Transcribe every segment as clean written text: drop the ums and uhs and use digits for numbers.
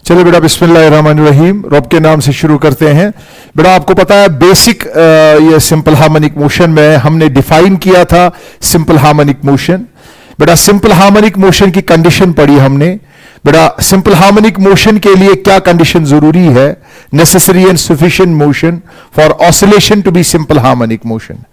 चलिए बेटा, बिस्मिल्लाहिर्रहमानिर्रहीम, रब के नाम से शुरू करते हैं। बेटा आपको पता है बेसिक ये सिंपल हार्मोनिक मोशन में हमने डिफाइन किया था सिंपल हार्मोनिक मोशन। बेटा सिंपल हार्मोनिक मोशन की कंडीशन पढ़ी हमने। बेटा सिंपल हार्मोनिक मोशन के लिए क्या कंडीशन जरूरी है? Necessary and sufficient motion for oscillation to be simple harmonic motion.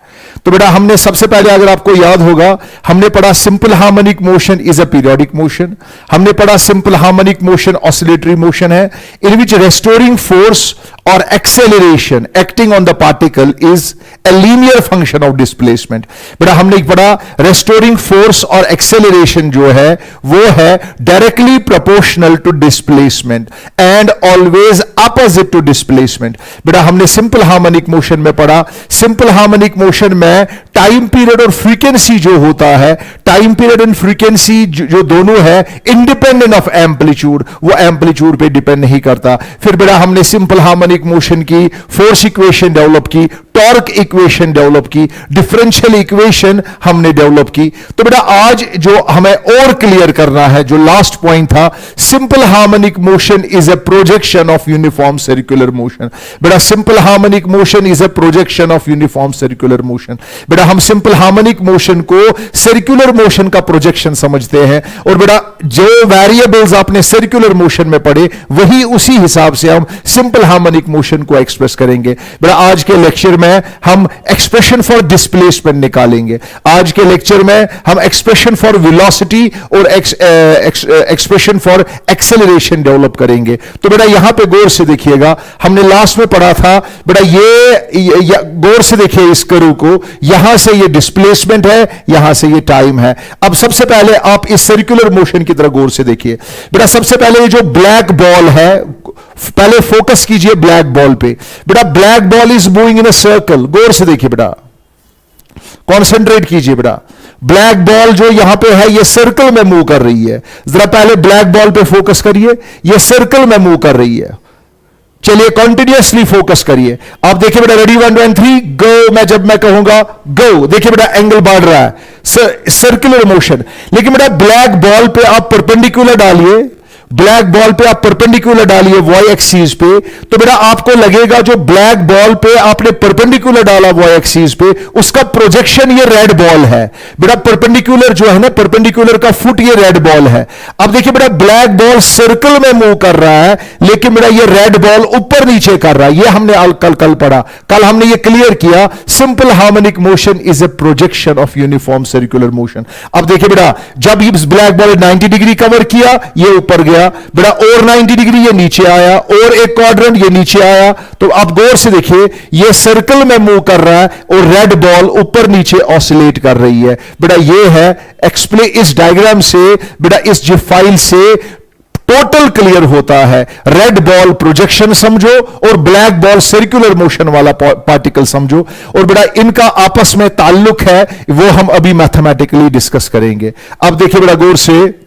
तो बेटा हमने सबसे पहले, अगर आपको याद होगा, हमने पढ़ा simple harmonic motion is a periodic motion. हमने पढ़ा simple harmonic motion oscillatory motion है, इन विच रेस्टोरिंग फोर्स और acceleration acting on the particle is a linear function of displacement. बेटा हमने पढ़ा रेस्टोरिंग फोर्स और एक्सेलरेशन जो है वो है directly proportional to displacement and always opposite to displacement. बेटा हमने सिंपल हार्मोनिक मोशन में पढ़ा, सिंपल हार्मोनिक मोशन में टाइम पीरियड और फ्रीक्वेंसी जो होता है, टाइम पीरियड एंड फ्रीक्वेंसी जो दोनों है इंडिपेंडेंट ऑफ एम्पलीट्यूड, वो एम्पलीट्यूड पे डिपेंड नहीं करता। फिर बेटा हमने सिंपल हार्मोनिक मोशन की फोर्स इक्वेशन डेवलप की, टॉर्क इक्वेशन डेवलप की, डिफरेंशियल इक्वेशन हमने डेवलप की। तो बेटा आज जो हमें और क्लियर करना है, जो लास्ट पॉइंट था, simple harmonic motion is a projection of uniform circular motion. बेटा simple harmonic motion is a projection of uniform circular motion. बेटा हम सिंपल हार्मोनिक मोशन को सर्कुलर मोशन का प्रोजेक्शन समझते हैं, और बेटा जो वेरिएबल्स आपने सर्कुलर मोशन में पढ़े वही उसी हिसाब से हम सिंपल हार्मोनिक मोशन को एक्सप्रेस करेंगे। बेटा आज के लेक्चर में हम एक्सप्रेशन फॉर डिस्प्लेसमेंट निकालेंगे। आज के लेक्चर में हम एक्सप्रेशन फॉर वेलोसिटी और एक्सप्रेशन फॉर एक्सेलरेशन डेवलप करेंगे। तो बेटा यहां पे गौर से देखिएगा, हमने लास्ट में पढ़ा था बेटा ये गौर से देखिए इस कर्व को, यहां से ये डिस्प्लेसमेंट है, यहां से ये टाइम है। अब सबसे पहले आप इस सर्कुलर मोशन की तरह गौर से देखिए। बेटा सबसे पहले ये जो ब्लैक बॉल है, पहले फोकस कीजिए ब्लैक बॉल पे। बेटा black ball is moving in a circle, गौर से देखिए बेटा, कॉन्सेंट्रेट कीजिए बेटा। ब्लैक बॉल जो यहां पे है ये सर्कल में मूव कर रही है। जरा पहले ब्लैक बॉल पे फोकस करिए, ये सर्कल में मूव कर रही है। चलिए कंटिन्यूअसली फोकस करिए। आप देखिए बेटा, रेडी 1 2 3 गो। जब मैं कहूंगा गो, देखिए बेटा एंगल बढ़ रहा है, सर्कुलर मोशन। लेकिन बेटा ब्लैक बॉल पे आप परपेंडिकुलर डालिए, ब्लैक बॉल पे आप परपेंडिकुलर डालिए वाई एक्सिस पे, तो बेटा आपको लगेगा जो ब्लैक बॉल पे आपने परपेंडिकुलर डाला वाई एक्सिस पे, उसका प्रोजेक्शन ये रेड बॉल है। बेटा परपेंडिकुलर जो है ना, परपेंडिकुलर का फुट ये रेड बॉल है। अब देखिए बेटा ब्लैक बॉल सर्कल में मूव कर रहा है, लेकिन बेटा ये रेड बॉल ऊपर नीचे कर रहा है। ये हमने कल पढ़ा, कल हमने ये क्लियर किया, simple harmonic motion is a projection of uniform circular motion. अब देखिए बेटा, जब ये ब्लैक बॉल 90 डिग्री कवर किया, ये ऊपर गया बेटा, और 90 डिग्री ये नीचे आया, और एक क्वाड्रेंट ये नीचे आया। तो आप गौर से देखिए, ये सर्कल में मूव कर रहा है और रेड बॉल ऊपर नीचे ऑसिलेट कर रही है। बेटा ये है एक्सप्लेन, इस डायग्राम से बेटा, इस जो फाइल से टोटल क्लियर होता है। रेड बॉल प्रोजेक्शन समझो और ब्लैक बॉल सर्कुलर मोशन वाला पार्टिकल समझो, और बेटा इनका आपस में ताल्लुक है, वो हम अभी मैथमेटिकली डिस्कस करेंगे। अब देखिए बेटा गौर से,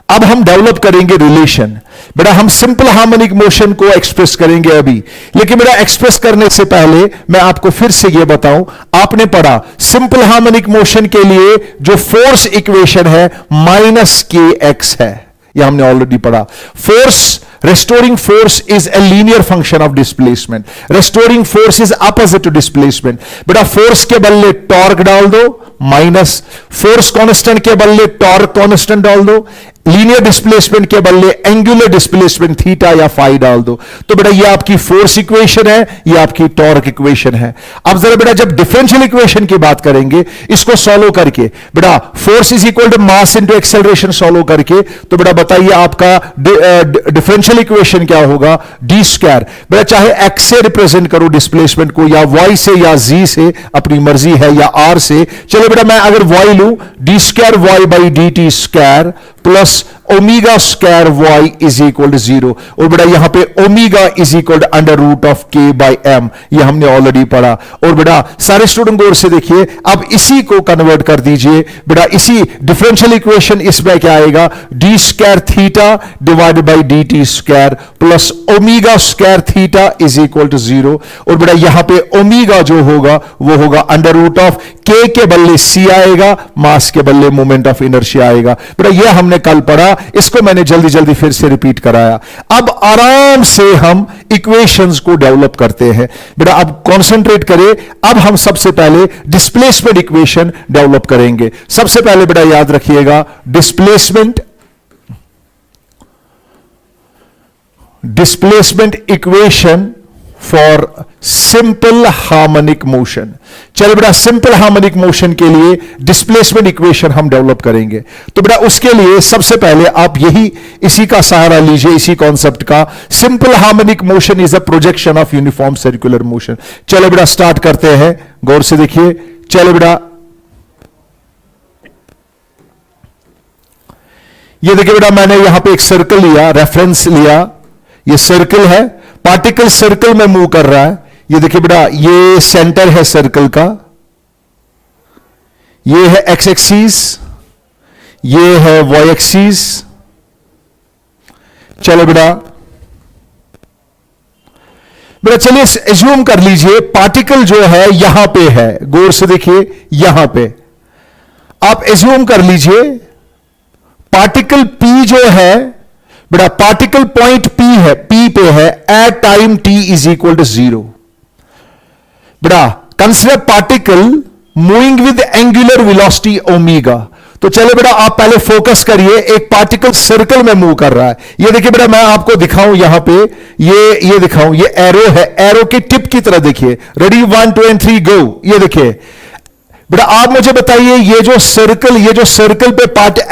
अब हम डेवलप करेंगे रिलेशन। बेटा हम सिंपल हार्मोनिक मोशन को एक्सप्रेस करेंगे अभी, लेकिन बेटा एक्सप्रेस करने से पहले मैं आपको फिर से यह बताऊं, आपने पढ़ा सिंपल हार्मोनिक मोशन के लिए जो फोर्स इक्वेशन है -kx है, यह हमने ऑलरेडी पढ़ा। Force, restoring force is a linear function of displacement. Restoring force is opposite to displacement. बेटा फोर्स के बदले टॉर्क डाल दो, माइनस फोर्स कांस्टेंट के बदले टॉर्क कांस्टेंट डाल दो, लीनियर डिस्प्लेसमेंट के बदले एंगुलर डिस्प्लेसमेंट थीटा या फाई डाल दो। तो बेटा ये आपकी फोर्स इक्वेशन है, ये आपकी टॉर्क इक्वेशन है। अब जरा बेटा जब डिफरेंशियल इक्वेशन की बात करेंगे, इसको सॉल्व करके, बेटा force is equal to mass into acceleration solve करके, तो बेटा बताइए आपका डिफरेंशियल इक्वेशन क्या होगा? D square. बेटा चाहे एक्स से रिप्रेजेंट करो डिस्प्लेसमेंट को, या वाई से, या जी से, अपनी मर्जी है, या आर से। चलो बेटा मैं अगर वाई लूं, D square Y by D T square plus omega square Y is equal to 0, और बेटा यहां पे omega is equal to under root of K by M, ये हमने ऑलरेडी पढ़ा। और बेटा सारे स्टूडेंट गौर से देखिए, अब इसी को कन्वर्ट कर दीजिए। बेटा इसी डिफरेंशियल इक्वेशन, इसमें क्या आएगा? D square theta divided by D T square plus omega square theta is equal to 0, और बेटा यहां पे ओमेगा जो होगा वो होगा अंडर रूट ऑफ के बदले सी आएगा, मास के बदले मोमेंट ऑफ इनर्शिया आएगा। बेटा ये हमने हमने कल पढ़ा, इसको मैंने जल्दी जल्दी फिर से रिपीट कराया। अब आराम से हम इक्वेशंस को डेवलप करते हैं। बेटा अब कंसंट्रेट करें, अब हम सबसे पहले डिस्प्लेसमेंट इक्वेशन डेवलप करेंगे। सबसे पहले बेटा याद रखिएगा, displacement equation for simple harmonic motion. चलो बेटा सिंपल हार्मोनिक मोशन के लिए डिस्प्लेसमेंट इक्वेशन हम डेवलप करेंगे। तो बेटा उसके लिए सबसे पहले आप इसी का सहारा लीजिए, इसी कॉन्सेप्ट का। Simple harmonic motion is a projection of uniform circular motion. चलो बेटा स्टार्ट करते हैं, गौर से देखिए। चलो बेटा ये देखिए बेटा, मैंने यहां पे एक सर्कल लिया, रेफरेंस लिया, ये सर्कल है, पार्टिकल सर्कल में मूव कर रहा है। ये देखिए बेटा, ये सेंटर है सर्कल का, ये है एक्स एक्सिस, ये है वाई एक्सिस। चलो बेटा चलिए एज्यूम कर लीजिए पार्टिकल जो है यहां पे है, गौर से देखिए, यहां पे आप एज्यूम कर लीजिए पार्टिकल P जो है बेटा, पार्टिकल पॉइंट P है, P पे है at time T is equal to 0। बेटा consider particle moving with angular velocity omega. तो चलो बेटा आप पहले फोकस करिए, एक पार्टिकल सर्कल में मूव कर रहा है। ये देखिए बेटा, मैं आपको दिखाऊं यहां पे, ये दिखाऊं, ये एरो है, एरो की टिप की तरह देखिए। रेडी 1 2 एंड 3 गो। ये देखिए बेटा, आप मुझे बताइए, ये जो सर्कल पे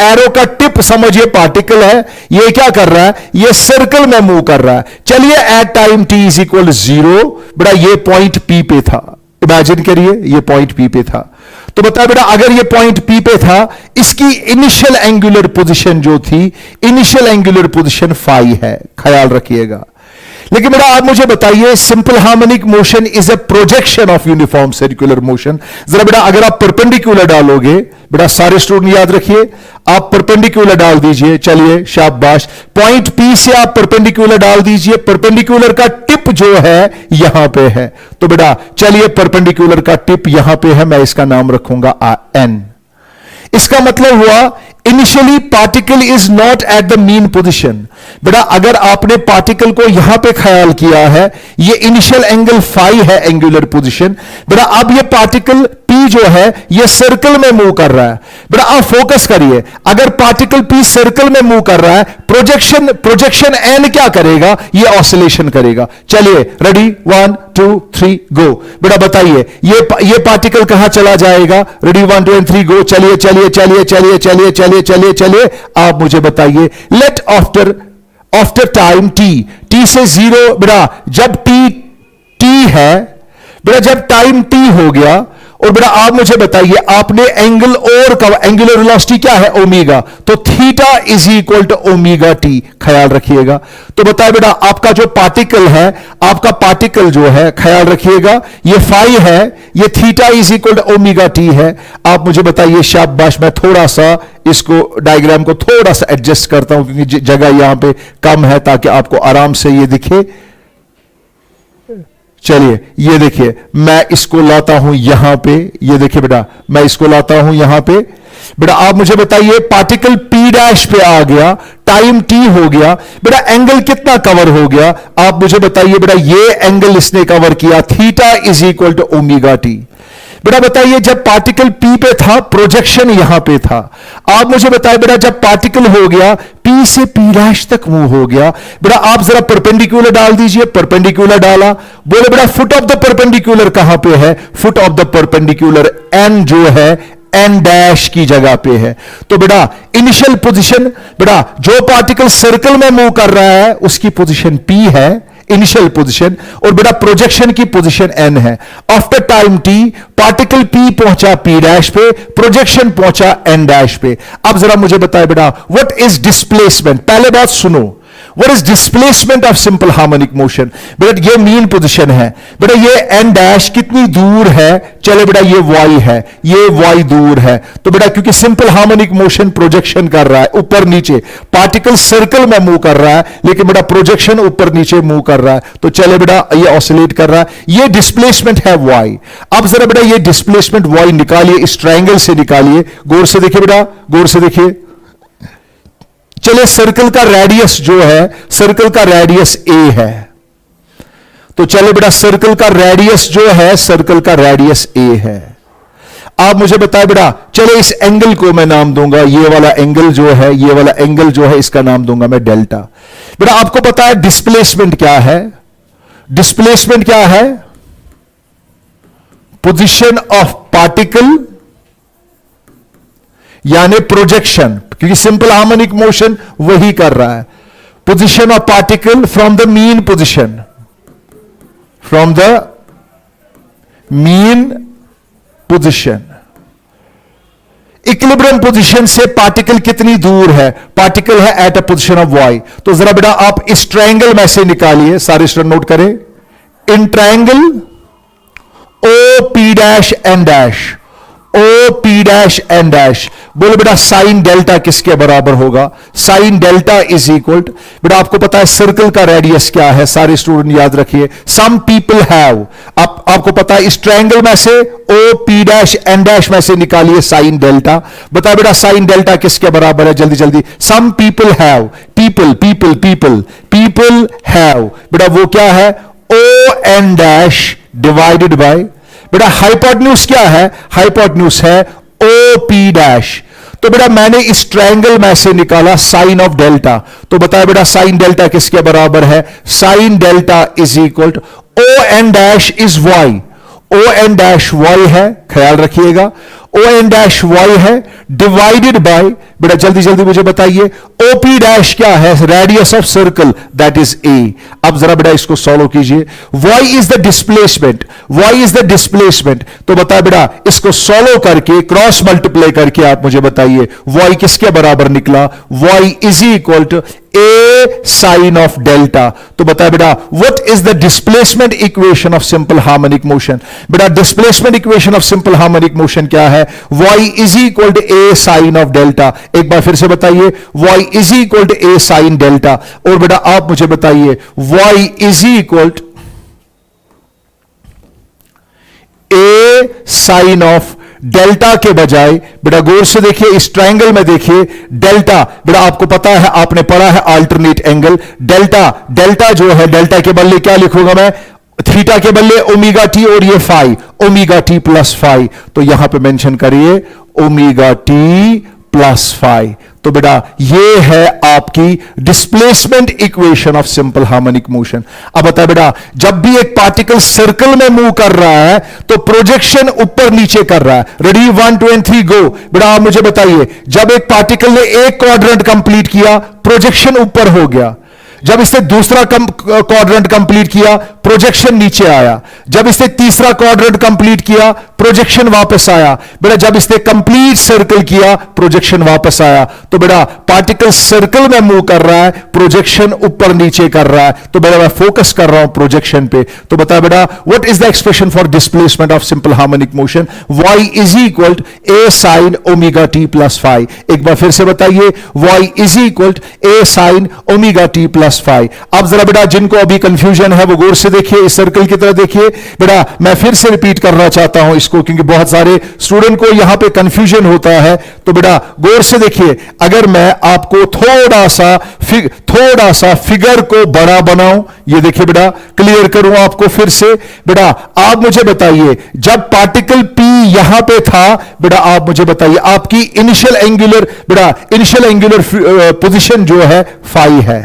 एरो का टिप समझिए पार्टिकल है, ये क्या कर रहा है, ये सर्कल में मूव कर रहा है। चलिए at time t is equal 0, बेटा ये पॉइंट P पे था, इमेजिन करिए ये पॉइंट P पे था। तो बताया बेटा, अगर ये पॉइंट P पे था, इसकी इनिशियल एंगुलर पोजीशन जो थी, इनिशियल एंगुलर पोजीशन फाई है, ख्याल रखिएगा। लेकिन बेटा आप मुझे बताइए, simple harmonic motion is a projection of uniform circular motion. जरा बेटा अगर आप परपेंडिकुलर डालोगे, बेटा सारे स्टूडेंट याद रखिए, आप परपेंडिकुलर डाल दीजिए। चलिए शाबाश, पॉइंट P से आप परपेंडिकुलर डाल दीजिए। परपेंडिकुलर का टिप जो है यहां पे है, तो बेटा चलिए परपेंडिकुलर का टिप यहां पे है, मैं इसका नाम रखूंगा N। इसका मतलब हुआ initially particle is not at the mean position. बेटा अगर आपने पार्टिकल को यहां पे ख्याल किया है, ये इनिशियल एंगल फाई है, एंगुलर पोजीशन। बेटा अब ये पार्टिकल P जो है ये सर्कल में मूव कर रहा है। बेटा आप फोकस करिए, अगर पार्टिकल P सर्कल में मूव कर रहा है, प्रोजेक्शन N क्या करेगा, ये ऑसिलेशन करेगा। चलिए रेडी 1 2 3 गो। बेटा बताइए ये पार्टिकल कहां चला जाएगा, रेडी 1 2 एंड 3 गो। चलिए चलिए चलिए चलिए चलिए चलिए चलिए चलिए, आप मुझे बताइए, लेट आफ्टर टाइम t से 0, बेटा जब t है, बेटा जब टाइम t हो गया, और बेटा आप मुझे बताइए, आपने एंगुलर वेलोसिटी क्या है, ओमेगा, तो theta is equal to omega T, ख्याल रखिएगा। तो बताए बेटा आपका जो पार्टिकल है, आपका पार्टिकल जो है, ख्याल रखिएगा, ये फाई है, ये theta is equal to omega T है। आप मुझे बताइए, शाबाश, मैं थोड़ा सा इसको डायग्राम को थोड़ा सा एडजस्ट करता हूं क्योंकि जगह यहां पे कम है, ताकि आपको आराम से ये दिखे। चलिए ये देखिए, मैं इसको लाता हूं यहां पे, ये देखिए बेटा मैं इसको लाता हूं यहां पे। बेटा आप मुझे बताइए, पार्टिकल P डैश पे आ गया, टाइम T हो गया, बेटा एंगल कितना कवर हो गया, आप मुझे बताइए। बेटा ये एंगल इसने कवर किया, theta is equal to omega T. बेटा बताइए, जब पार्टिकल P पे था, प्रोजेक्शन यहां पे था। आप मुझे बताइए बेटा, जब पार्टिकल हो गया P से P डैश तक मूव हो गया, बेटा आप जरा परपेंडिकुलर डाल दीजिए। परपेंडिकुलर डाला, बोले बेटा फुट ऑफ द परपेंडिकुलर कहां पे है, foot of the perpendicular N जो है N डैश की जगह पे है। तो बेटा इनिशियल पोजीशन, बेटा जो पार्टिकल सर्कल में मूव कर रहा है उसकी पोजीशन P है, इनिशियल पोजीशन, और बेटा प्रोजेक्शन की पोजीशन N है। After time T particle P पहुंचा P डैश पे, प्रोजेक्शन पहुंचा N डैश पे। अब जरा मुझे बताए बेटा, व्हाट इज डिस्प्लेसमेंट, पहले बात सुनो, what is displacement of simple harmonic motion. बेटा ये मीन पोजीशन है, बेटा ये N डैश कितनी दूर है, चलो बेटा ये Y है, ये Y दूर है। तो बेटा क्योंकि सिंपल हार्मोनिक मोशन प्रोजेक्शन कर रहा है ऊपर नीचे, पार्टिकल सर्कल में मूव कर रहा है, लेकिन बेटा प्रोजेक्शन ऊपर नीचे मूव कर रहा है, तो चले बेटा ये ऑसिलेट कर रहा है, ये डिस्प्लेसमेंट है Y। अब जरा बेटा ये डिस्प्लेसमेंट Y निकालिए, इस ट्रायंगल से निकालिए, गौर से देखिए बेटा, गौर से देखिए, चलिए सर्कल का रेडियस जो है, सर्कल का रेडियस a है, तो चले बेटा सर्कल का रेडियस जो है, सर्कल का रेडियस a है। आप मुझे बताएं बेटा, चले इस एंगल को मैं नाम दूंगा, ये वाला एंगल जो है, ये वाला एंगल जो है, इसका नाम दूंगा मैं डेल्टा। बेटा आपको पता है डिस्प्लेसमेंट क्या है? डिस्प्लेसमेंट क्या है? पोजीशन ऑफ पार्टिकल यानी प्रोजेक्शन, क्योंकि सिंपल हार्मोनिक मोशन वही कर रहा है। Position of particle from the mean position, from the mean position. Equilibrium position से पार्टिकल कितनी दूर है? पार्टिकल है at a position of y। तो जरा बेटा आप इस ट्रायंगल में से निकालिए, सारे स्टूडेंट नोट करें। In triangle O P dash N dash, O P dash N dash, बोलो बेटा साइन डेल्टा किसके बराबर होगा? Sine delta is equal to, बेटा आपको पता है सर्कल का रेडियस क्या है, सारे स्टूडेंट याद रखिए। सम पीपल हैव, आपको पता है इस ट्रायंगल में से O P dash N dash में से निकालिए साइन डेल्टा। बताओ बेटा साइन डेल्टा किसके बराबर है? जल्दी जल्दी। Some people have, people people people people have, बेटा वो क्या है? O N dash divided by, बेटा हाइपोटेन्यूज क्या है? हाइपोटेन्यूज है ओ पी डैश। तो बेटा मैंने इस ट्रायंगल में से निकाला साइन ऑफ डेल्टा, तो बताया बेटा साइन डेल्टा किसके बराबर है? Sine delta is equal to O N dash is Y, O N dash Y है, ख्याल रखिएगा ओ एन डैश वाई है, डिवाइडेड बाय, बेटा जल्दी जल्दी मुझे बताइए ओ पी डैश क्या है? Radius of circle, that is A. अब जरा बेटा इसको सॉल्व कीजिए। Y is the displacement, Y is the displacement, तो बता बेटा इसको सॉल्व करके क्रॉस मल्टीप्लाई करके आप मुझे बताइए वाई किसके बराबर निकला? Y is equal to A sine of delta. तो बता बेटा what is the displacement equation of simple harmonic motion? बेटा displacement equation of simple harmonic motion क्या है? y is equal to A sine of delta. एक बार फिर से बताइए y is equal to A sine delta. और बेटा आप मुझे बताइए y is equal to A sine of delta के बजाय, बेटा गौर से देखिए इस ट्रायंगल में देखिए डेल्टा, बेटा आपको पता है आपने पढ़ा है अल्टरनेट एंगल। डेल्टा, डेल्टा जो है डेल्टा के बदले क्या लिखूंगा मैं? थीटा के बदले ओमेगा टी, और ये phi, omega T plus phi. तो यहां पे मेंशन करिए ओमेगा टी प्लस फाई। तो बेटा ये है आपकी displacement equation of simple harmonic motion. अब बता बेटा जब भी एक पार्टिकल सर्कल में मूव कर रहा है तो प्रोजेक्शन ऊपर नीचे कर रहा है। रेडी 1 2 and 3 गो। बेटा आप मुझे बताइए जब एक पार्टिकल ने एक क्वाड्रेंट कंप्लीट किया प्रोजेक्शन ऊपर हो गया, जब इसने दूसरा क्वाड्रेंट कंप्लीट किया प्रोजेक्शन नीचे आया, जब इसने तीसरा क्वाड्रेंट कंप्लीट किया प्रोजेक्शन वापस आया। बेटा जब इसने कंप्लीट सर्कल किया प्रोजेक्शन वापस आया। तो बेटा पार्टिकल सर्कल में मूव कर रहा है, प्रोजेक्शन ऊपर नीचे कर रहा है। तो बेटा मैं फोकस कर रहा हूं प्रोजेक्शन पे। तो बता बेटा what is the expression for displacement of simple harmonic motion? y is equal to A sine omega T plus phi. एक बार फिर से बताइए y is equal to A sine omega T plus phi. अब जरा बेटा जिनको अभी कंफ्यूजन है वो गौर से देखिए, इस सर्कल की तरह देखिए। बेटा मैं फिर से रिपीट करना चाहता हूं इसको क्योंकि बहुत सारे स्टूडेंट को यहां पे कंफ्यूजन होता है। तो बेटा गौर से देखिए, अगर मैं आपको थोड़ा सा फिगर को बड़ा बनाऊं, ये देखिए बेटा क्लियर करूं आपको फिर से। बेटा आप मुझे बताइए जब पार्टिकल P यहां पे था, बेटा आप मुझे बताइए आपकी इनिशियल एंगुलर पोजीशन जो है फाई है,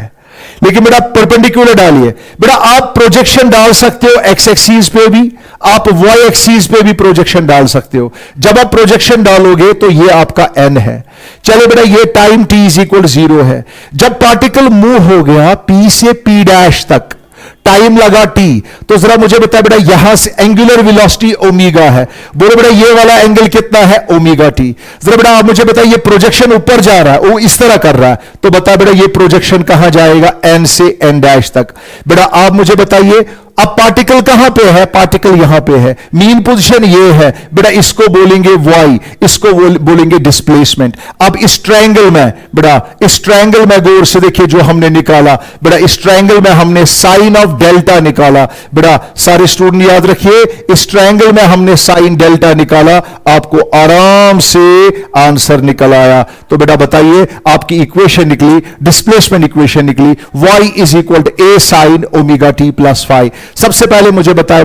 लेकिन बेटा परपेंडिकुलर डालिए। बेटा आप प्रोजेक्शन डाल सकते हो एक्स एक्सीज पे भी, आप वाई एक्सीज पे भी प्रोजेक्शन डाल सकते हो। जब आप प्रोजेक्शन डालोगे तो ये आपका एन है। चलो बेटा ये टाइम टी इज इक्वल 0 है। जब पार्टिकल मूव हो गया पी से पी डैश तक, टाइम लगा टी, तो जरा मुझे बताया बेटा यहां से एंगुलर वेलोसिटी ओमेगा है। बोलो बेटा ये वाला एंगल कितना है? Omega t. जरा बेटा आप मुझे बताइए प्रोजेक्शन ऊपर जा रहा है, वो इस तरह कर रहा है, तो बता बेटा ये प्रोजेक्शन कहां जाएगा? एन से एन डैश तक। बेटा आप मुझे बताइए अब पार्टिकल कहां पे है? पार्टिकल यहां पे है, मीन पोजीशन ये है बेटा, इसको बोलेंगे y, इसको बोलेंगे डिस्प्लेसमेंट। अब इस ट्रायंगल में बेटा, इस ट्रायंगल में गौर से देखिए जो हमने निकाला बेटा, इस ट्रायंगल में हमने साइन ऑफ डेल्टा निकाला बेटा। सारे स्टूडेंट याद रखिए, इस ट्रायंगल में हमने साइन डेल्टा निकाला, आपको आराम से आंसर निकल आया। तो बेटा बताइए, आपकी इक्वेशन निकली, डिस्प्लेसमेंट इक्वेशन निकली, y is equal to a sine omega t plus five. सबसे पहले मुझे बताया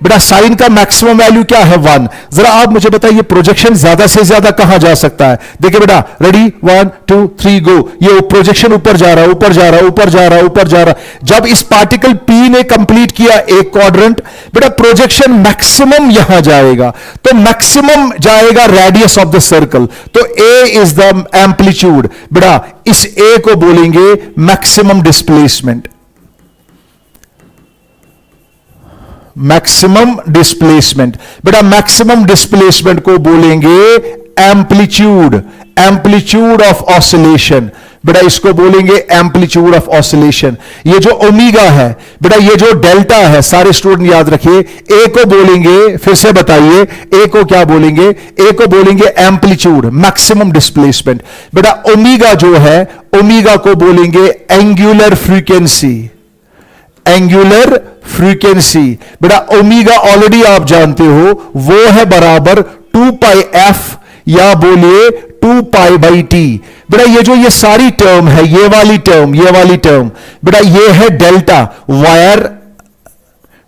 बेटा साइन का मैक्सिमम वैल्यू क्या है? 1। जरा आप मुझे बताइए, प्रोजेक्शन ज्यादा से ज्यादा कहां जा सकता है? देखिए बेटा, रेडी, 1 2 3 गो। ये प्रोजेक्शन ऊपर जा रहा है, ऊपर जा रहा है, ऊपर जा रहा है, ऊपर जा रहा है। जब इस पार्टिकल P ने कंप्लीट किया एक क्वाड्रेंट, बेटा प्रोजेक्शन मैक्सिमम यहां जाएगा, तो मैक्सिमम जाएगा रेडियस ऑफ द सर्कल। तो A इज द एम्पलीट्यूड। बेटा इस A को बोलेंगे मैक्सिमम डिस्प्लेसमेंट। मैक्सिमम डिस्प्लेसमेंट बेटा, मैक्सिमम डिस्प्लेसमेंट को बोलेंगे एम्पलीट्यूड, एम्पलीट्यूड ऑफ ऑसिलेशन। बेटा इसको बोलेंगे एम्पलीट्यूड ऑफ ऑसिलेशन। ये जो ओमेगा है बेटा, ये जो डेल्टा है, सारे स्टूडेंट याद रखिए, ए को बोलेंगे, फिर से बताइए, ए को क्या बोलेंगे? ए को बोलेंगे एम्पलीट्यूड, मैक्सिमम डिस्प्लेसमेंट। बेटा ओमेगा जो है, ओमेगा को बोलेंगे एंगुलर फ्रीक्वेंसी, एंगुलर फ्रीक्वेंसी। बेटा ओमेगा ऑलरेडी आप जानते हो, वो है बराबर 2 पाई एफ, या बोलिए 2 पाई बाई टी। बेटा ये सारी टर्म है, ये वाली टर्म बेटा ये है delta, where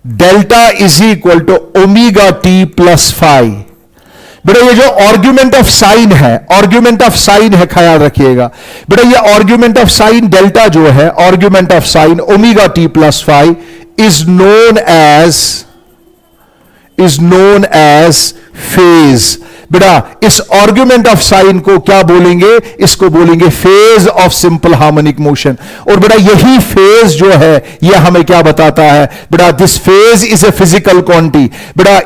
delta is equal to omega T plus five. बेटा ये जो आर्ग्यूमेंट ऑफ साइन है, आर्ग्यूमेंट ऑफ साइन है, ख्याल रखिएगा बेटा, ये आर्ग्यूमेंट ऑफ साइन डेल्टा जो है, argument of sine omega T plus five is known as phase. बेटा इस आर्ग्यूमेंट ऑफ साइन को क्या बोलेंगे? इसको बोलेंगे phase of simple harmonic motion. और बेटा यही फेज जो है, यह हमें क्या बताता है? बेटा this phase is a physical quantity. बेटा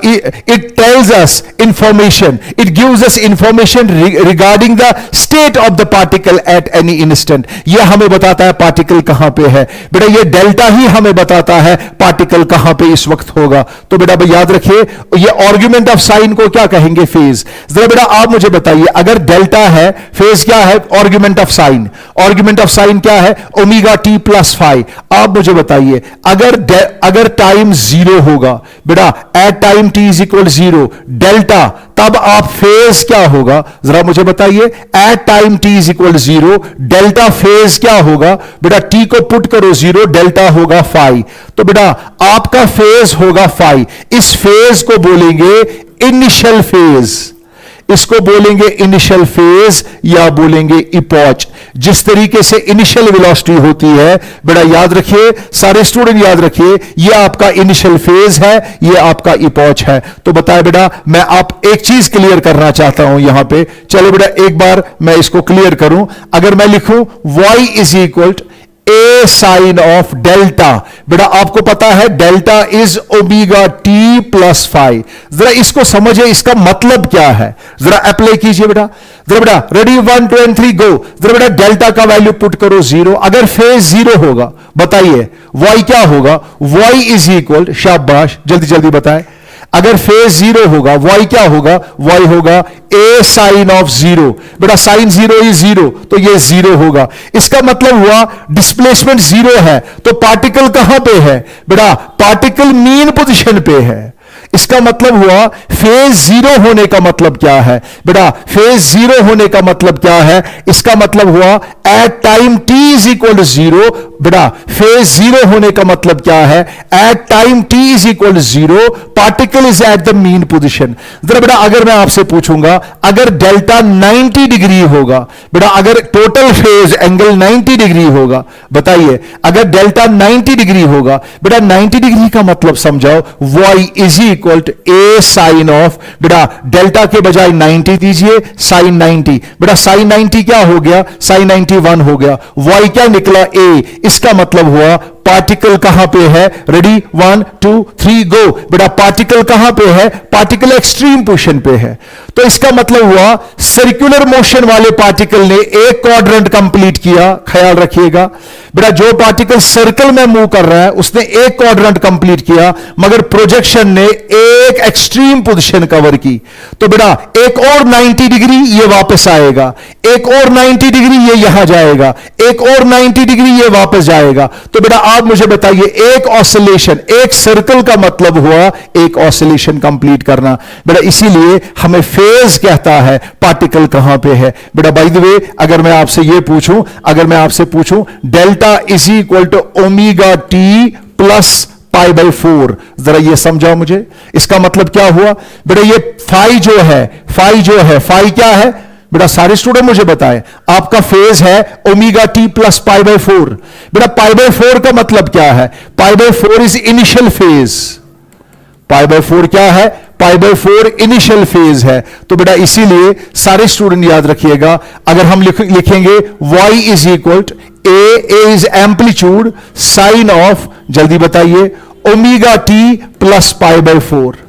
it tells us information, it gives us information regarding the state of the particle at any instant. यह हमें बताता है पार्टिकल कहां पे है। बेटा ये डेल्टा ही हमें बताता है पार्टिकल कहां पे इस वक्त होगा। तो बेटा याद रखिए, ये आर्ग्यूमेंट ऑफ साइन को क्या कहेंगे? फेज। जरा बेटा आप मुझे बताइए, अगर डेल्टा है, फेज क्या है? Argument of sine. Argument of sine क्या है? Omega T plus five. आप मुझे बताइए, अगर टाइम 0 होगा बेटा, at time T is equal 0 delta, तब आप फेज क्या होगा? जरा मुझे बताइए, at time T is equal 0 delta phase क्या होगा? बेटा टी को पुट करो 0, डेल्टा होगा 5। तो बेटा आपका फेज होगा 5। इस फेज को बोलेंगे इनिशियल फेज, इसको बोलेंगे इनिशियल फेज या बोलेंगे इपॉच। जिस तरीके से इनिशियल वेलोसिटी होती है बेटा, याद रखिए, सारे स्टूडेंट याद रखिए, ये आपका इनिशियल फेज है, ये आपका इपॉच है। तो बताए बेटा, मैं आप एक चीज क्लियर करना चाहता हूं यहां पे। चलो बेटा एक बार मैं इसको क्लियर करूं। अगर मैं लिखूं y is equal A sine of delta, बेटा आपको पता है delta is omega T plus five. जरा इसको समझिए, इसका मतलब क्या है, जरा अप्लाई कीजिए बेटा। जरा बेटा रेडी, 1 2 3 गो। जरा बेटा डेल्टा का वैल्यू पुट करो 0। अगर फेज 0 होगा, बताइए y क्या होगा? y इज इक्वल, शाबाश जल्दी जल्दी बताएं, अगर फेज 0 होगा, y क्या होगा? y होगा a साइन ऑफ 0। बेटा साइन 0 इज 0, तो ये 0 होगा। इसका मतलब हुआ डिस्प्लेसमेंट 0 है, तो पार्टिकल कहां पे है? बेटा पार्टिकल मीन पोजीशन पे है। इसका मतलब हुआ फेज 0 होने का मतलब क्या है? बेटा फेज 0 होने का मतलब क्या है? इसका मतलब हुआ at time t is equal 0। बेटा फेज 0 होने का मतलब क्या है? At time t is equal 0 particle is at the mean position. जरा बेटा अगर मैं आपसे पूछूंगा, अगर डेल्टा 90 डिग्री होगा, बेटा अगर टोटल फेज एंगल 90 डिग्री होगा, बताइए अगर डेल्टा 90 डिग्री होगा, बेटा 90 डिग्री का मतलब समझाओ, y is equal to A sine of, बेटा डेल्टा के बजाय 90 दीजिए, साइन 90। बेटा साइन 90 क्या हो गया? साइन 91 हो गया। y क्या निकला? a। इसका मतलब हुआ पार्टिकल कहां पे है, रेडी 1 2 3 गो। बेटा पार्टिकल कहां पे है, पार्टिकल एक्सट्रीम पोजीशन पे है। तो इसका मतलब हुआ सर्कुलर मोशन वाले पार्टिकल ने एक क्वाड्रेंट कंप्लीट किया, ख्याल रखिएगा बेटा, जो पार्टिकल सर्कल में मूव कर रहा है उसने एक क्वाड्रेंट कंप्लीट किया, मगर प्रोजेक्शन ने एक एक्सट्रीम पोजीशन कवर की। तो बेटा एक और 90 डिग्री ये वापस आएगा, एक और 90 डिग्री ये यहां जाएगा, एक और 90 डिग्री ये वापस जाएगा। तो बेटा आप मुझे बताइए, एक ऑसिलेशन, एक सर्कल का मतलब हुआ एक ऑसिलेशन कंप्लीट करना। बेटा इसीलिए हमें फेज कहता है पार्टिकल कहां पे है। बेटा बाय द वे अगर मैं आपसे ये पूछूं, अगर मैं आपसे पूछूं delta is equal to omega T plus pi by 4, जरा ये समझाओ मुझे, इसका मतलब क्या हुआ। बेटा ये फाई जो है, फाई क्या है बेटा, सारे स्टूडेंट मुझे बताएं, आपका फेज है omega T plus pi by 4। बेटा पाई बाई 4 का मतलब क्या है, पाई by 4 is initial phase. Pi by 4 क्या है, पाई बाई 4 इनिशियल फेज है। तो बेटा इसीलिए सारे स्टूडेंट याद रखिएगा, अगर हम लिखेंगे y is equal to A is amplitude sine of, जल्दी बताइए, omega T plus pi by 4।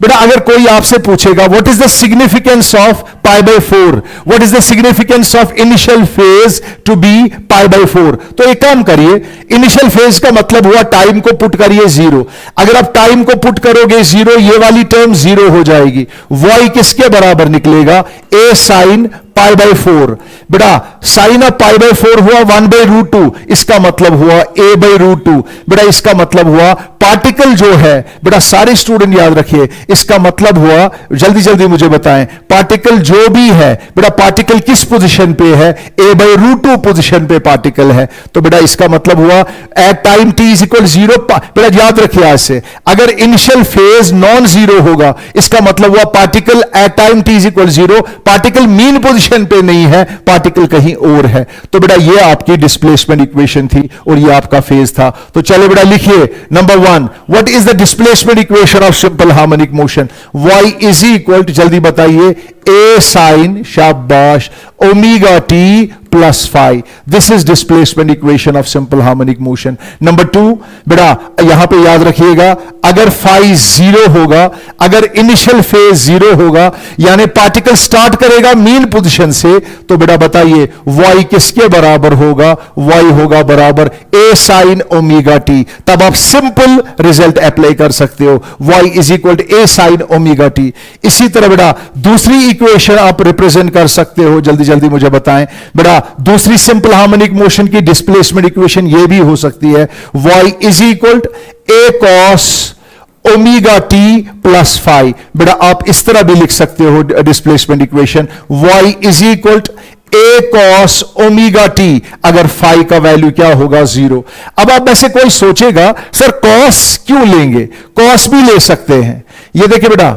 बेटा अगर कोई आपसे पूछेगा what is the significance of pi by 4, what is the significance of initial phase to be pi by 4, तो एक काम करिए, इनिशियल फेज का मतलब हुआ टाइम को पुट करिए 0। अगर आप टाइम को पुट करोगे 0, ये वाली टर्म 0 हो जाएगी। y किसके बराबर निकलेगा, a साइन पाई बाई 4। बेटा साइन ऑफ पाई बाई 4 हुआ 1 बाई रूट 2, इसका मतलब हुआ a बाई रूट 2। बेटा इसका मतलब हुआ पार्टिकल जो है, बेटा सारे स्टूडेंट याद रखिए, इसका मतलब हुआ, जल्दी जल्दी मुझे बताएं, पार्टिकल जो भी है, बेटा पार्टिकल किस पोजीशन पे है, a बाई रूट 2 पोजीशन पे पार्टिकल है। तो बेटा इसका मतलब हुआ at time t is equal 0। बेटा याद रखिए आज से, अगर इनिशियल फेज नॉन जीरो होगा, इसका मतलब हुआ particle at time t is equal 0, particle mean position पे नहीं है, पार्टिकल कहीं और है। तो बेटा ये आपकी डिस्प्लेसमेंट इक्वेशन थी और ये आपका फेज था। तो चलो बेटा लिखिए, number 1, what is the displacement equation of simple harmonic motion, y is equal to, जल्दी बताइए, a साइन, शाबाश, omega T plus phi. This is displacement equation of simple harmonic motion. Number 2, बेटा यहां पे याद रखिएगा, अगर फाई 0 होगा, अगर इनिशियल फेज 0 होगा, यानी पार्टिकल स्टार्ट करेगा मीन पोजीशन से, तो बेटा बताइए y किसके बराबर होगा, y होगा बराबर a साइन ओमेगा टी। तब आप सिंपल रिजल्ट अप्लाई कर सकते हो, y is equal to a sine omega T. इसी तरह बेटा दूसरी इक्वेशन आप रिप्रेजेंट कर सकते हो, जल्दी जल्दी मुझे बताएं बेटा, दूसरी सिंपल हार्मोनिक मोशन की डिस्प्लेसमेंट इक्वेशन ये भी हो सकती है, y is equal to a cos omega T plus phi. बेटा आप इस तरह भी लिख सकते हो displacement equation, y is equal to a cos omega T, अगर फाई का वैल्यू क्या होगा 0। अब आप में से कोई सोचेगा सर cos क्यों लेंगे, cos भी ले सकते हैं। ये देखिए बेटा,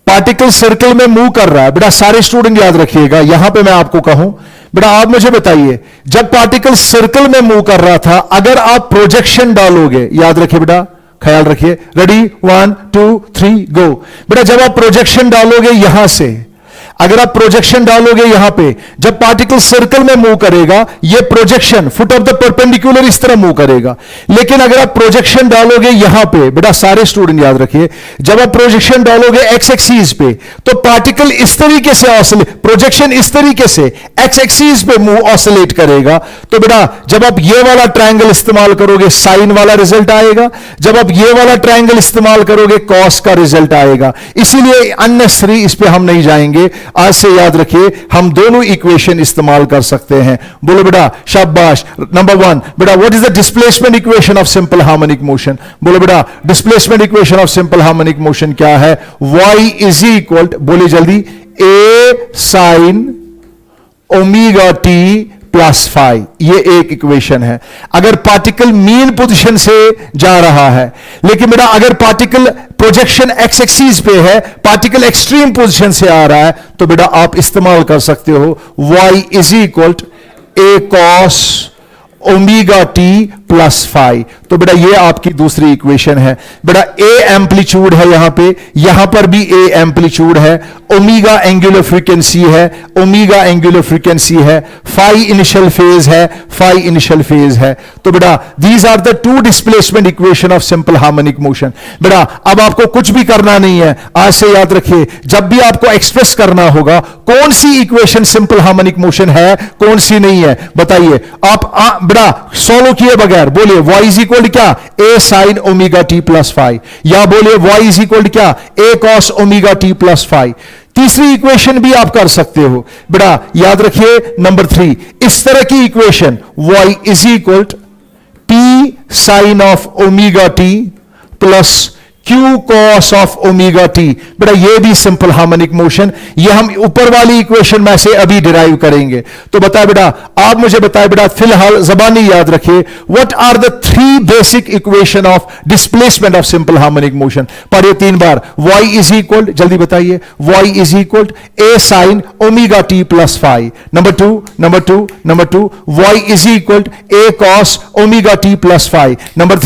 पार्टिकल सर्कल में मूव कर रहा है, बेटा सारे स्टूडेंट याद रखिएगा, यहां पे मैं आपको कहूं, बेटा आप मुझे बताइए, जब पार्टिकल सर्कल में मूव कर रहा था, अगर आप प्रोजेक्शन डालोगे, याद रखिए बेटा, ख्याल रखिए, रेडी 1 2 3 गो। बेटा जब आप प्रोजेक्शन डालोगे यहां से, अगर आप प्रोजेक्शन डालोगे यहां पे, जब पार्टिकल सर्कल में मूव करेगा, ये projection foot of the perpendicular इस तरह मूव करेगा। लेकिन अगर आप प्रोजेक्शन डालोगे यहां पे, बेटा सारे स्टूडेंट याद रखिए, जब आप प्रोजेक्शन डालोगे एक्स एक्सिस पे, तो पार्टिकल इस तरीके से ऑसिलेट, प्रोजेक्शन इस तरीके से एक्स एक्सिस पे मूव ऑसिलेट करेगा। तो बेटा जब आप ये वाला ट्रायंगल इस्तेमाल करोगे साइन वाला रिजल्ट आएगा, जब आप ये वाला ट्रायंगल इस्तेमाल करोगे कॉस का रिजल्ट आएगा। इसीलिए अननेसेसरी इस पे हम नहीं जाएंगे, आज से याद रखिए हम दोनों इक्वेशन इस्तेमाल कर सकते हैं। बोलो बेटा शाबाश। नंबर 1 बेटा, what is the displacement equation of simple harmonic motion. बोलो बेटा displacement equation of simple harmonic motion क्या है, y इज इक्वल, बोलिए जल्दी, a sine omega T plus phi. ये एक इक्वेशन है अगर पार्टिकल मीन पोजीशन से जा रहा है। लेकिन बेटा अगर पार्टिकल प्रोजेक्शन एक्स एक्सिस पे है, पार्टिकल एक्सट्रीम पोजीशन से आ रहा है, तो बेटा आप इस्तेमाल कर सकते हो y is equal A cos omega T plus phi. तो बेटा ये आपकी दूसरी इक्वेशन है। बेटा ए एम्पलीट्यूड है यहां पर भी ए एम्पलीट्यूड है, ओमेगा एंगुलर फ्रीक्वेंसी है, ओमेगा एंगुलर फ्रीक्वेंसी है, फाई इनिशियल फेज है, फाई इनिशियल फेज है। तो बेटा these are the two displacement equation of simple harmonic motion. बेटा अब आपको कुछ भी करना नहीं है, आज से याद रखिए, जब भी आपको एक्सप्रेस करना होगा कौन सी इक्वेशन सिंपल हार्मोनिक मोशन है, कौन सी नहीं है, बताइए आप। बेटा सोल्व किए बगैर बोलिए y इज इक्वल क्या, a sine omega T plus five, या बोलिए y इज इक्वल क्या, a cos omega T plus five. तीसरी इक्वेशन भी आप कर सकते हो। बेटा याद रखिए नंबर 3, इस तरह की equation y is equal T sine of omega T plus Q cos of omega T. बेटा ये भी सिंपल हार्मोनिक मोशन, ये हम ऊपर वाली इक्वेशन में से अभी डिराइव करेंगे। तो बताए बेटा, आप मुझे बताए बेटा, फिलहाल जबानी याद रखिए, what are the 3 basic equation of displacement of simple harmonic motion. पढ़िए 3 बार। y इज इक्वल, जल्दी बताइए, y is equal A sine omega T plus five. Number 2 y is equal A cos omega T plus five. Number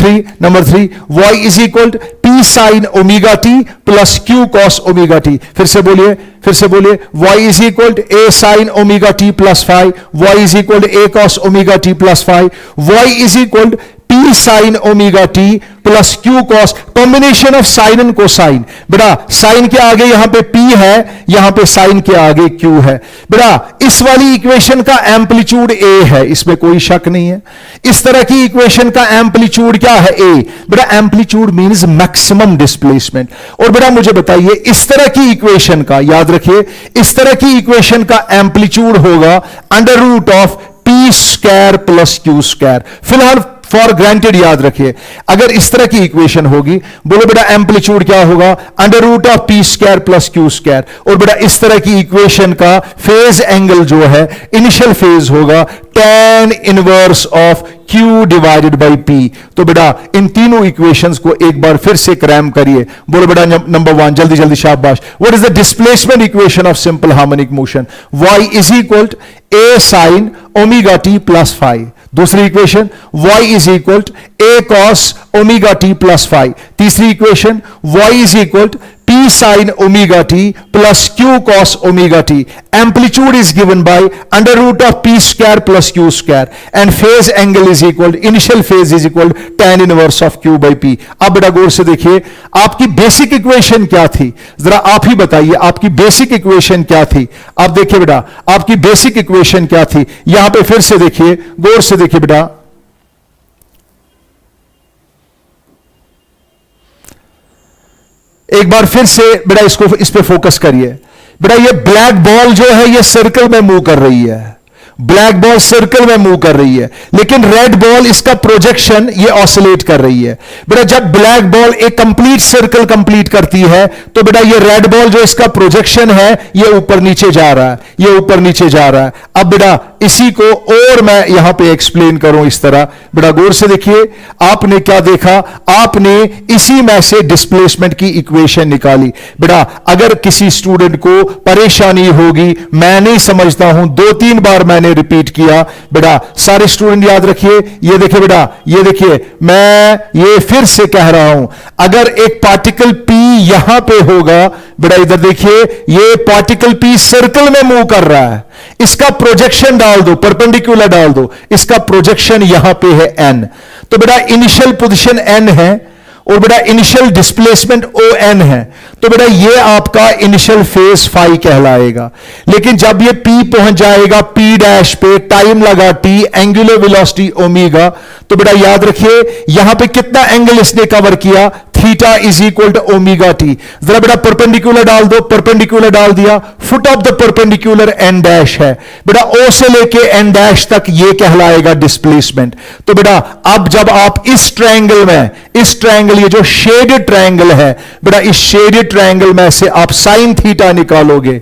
3 y is equal p sine omega T plus Q cos omega t. फिर से बोलिए, y is equal A sine omega T plus five, y is equal A cos omega T plus five, y is equal p sine omega T plus Q cos, combination of sine and cosine. बेटा sign के आगे यहां पे p है, यहां पे sign के आगे q है। बेटा इस वाली इक्वेशन का एम्पलीट्यूड a है, इसमें कोई शक नहीं है। इस तरह की इक्वेशन का एम्पलीट्यूड क्या है, a। बेटा एम्पलीट्यूड मींस मैक्सिमम डिस्प्लेसमेंट। और बेटा मुझे बताइए, इस तरह की इक्वेशन का, याद रखिए, इस तरह की इक्वेशन का एम्पलीट्यूड होगा under root of p square plus q square. फिलहाल फॉर ग्रांटेड याद रखिए, अगर इस तरह की इक्वेशन होगी, बोलो बेटा एम्पलीट्यूड क्या होगा, under root of p square plus q square. और बेटा इस तरह की इक्वेशन का फेज एंगल जो है, इनिशियल फेज होगा tan inverse of Q divided by P। तो बेटा इन तीनों इक्वेशंस को एक बार फिर से क्रैम करिए। बोलो बेटा नंबर 1, जल्दी शाबाश। What is the displacement equation of simple harmonic motion, y is equal A sine omega T plus five. दूसरी equation y is equal A cos omega T plus five. तीसरी equation y is equal p sin omega t plus q cos omega t. Amplitude is given by under root of p square plus q square and phase angle is equal, initial phase is equal tan inverse of q by p. अब बेटा गौर से देखिए, आपकी basic equation क्या थी, जरा आप ही बताइए, आपकी बेसिक इक्वेशन क्या थी। आप देखिए बेटा, आपकी बेसिक इक्वेशन क्या थी, यहां पे फिर से देखिए, गौर से देखिए बेटा, एक बार फिर से बेटा इस पे फोकस करिए। बेटा ये ब्लैक बॉल जो है ये सर्कल में मूव कर रही है, ब्लैक बॉल सर्कल में मूव कर रही है, लेकिन रेड बॉल इसका प्रोजेक्शन ये ऑसिलेट कर रही है। बेटा जब ब्लैक बॉल एक कंप्लीट सर्कल कंप्लीट करती है तो बेटा ये रेड बॉल जो इसका प्रोजेक्शन है ये ऊपर नीचे जा रहा है, ये ऊपर नीचे जा रहा है। अब बेटा इसी को और मैं यहां पे एक्सप्लेन करूं इस तरह। बेटा गौर से देखिए, आपने क्या देखा, आपने इसी में से डिस्प्लेसमेंट की इक्वेशन निकाली। बेटा अगर किसी स्टूडेंट को परेशानी होगी, मैं नहीं समझता हूं, 2-3 बार मैंने रिपीट किया। बेटा सारे स्टूडेंट याद रखिए, ये देखिए बेटा, ये देखिए, मैं ये फिर से कह रहा हूं, अगर एक पार्टिकल P यहां पे होगा, बेटा इधर देखिए, ये पार्टिकल P सर्कल में मूव कर रहा है, इसका प्रोजेक्शन डाल दो, परपेंडिकुलर डाल दो, इसका प्रोजेक्शन यहां पे है n। तो बेटा इनिशियल पोजीशन n है और बेटा इनिशियल डिस्प्लेसमेंट ON है, तो बेटा ये आपका इनिशियल फेज फाई कहलाएगा। लेकिन जब ये P पहुंच जाएगा P डैश पे, टाइम लगा T, एंगुलर वेलोसिटी ओमेगा, तो बेटा याद रखिए यहां पे कितना एंगल इसने कवर किया, theta is equal to omega t. जरा बेटा परपेंडिकुलर डाल दो, परपेंडिकुलर डाल दिया, foot of the perpendicular n dash है, बेटा O से लेके n डैश तक ये कहलाएगा डिस्प्लेसमेंट। तो बेटा अब जब आप इस ट्रायंगल में, इस ट्रायंगल, ये जो शेडेड ट्रायंगल है, बेटा इस शेडेड ट्रायंगल में से आप साइन थीटा निकालोगे।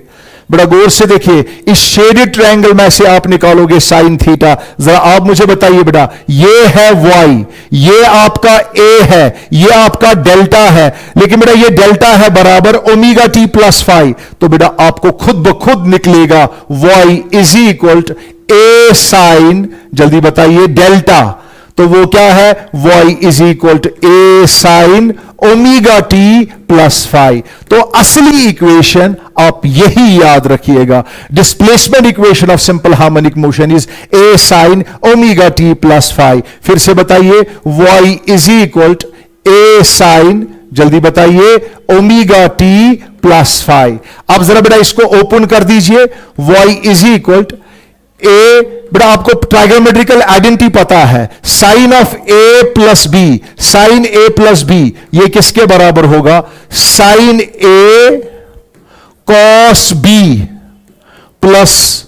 बड़ा गौर से देखिए, इस शेडेड ट्रायंगल में से आप निकालोगे साइन थीटा। जरा आप मुझे बताइए बेटा, ये है y, ये आपका a है, ये आपका डेल्टा है, लेकिन बेटा ये डेल्टा है बराबर ओमेगा टी प्लस फाइव। तो बेटा आपको खुद ब खुद निकलेगा y is equal A sine, जल्दी बताइए, डेल्टा, तो वो क्या है, y is equal to A sine omega T plus phi. तो असली इक्वेशन आप यही याद रखिएगा, displacement equation of simple harmonic motion is a sine omega T plus phi. फिर से बताइए, y is equal to A sine, जल्दी बताइए, ओमेगा टी प्लस फाई। अब जरा बेटा इसको ओपन कर दीजिए, y is equal to a, बेटा आपको ट्राइगोमेट्रिकल आइडेंटिटी पता है, sine of a plus b, sine a plus b ये किसके बराबर होगा, sine a cos b plus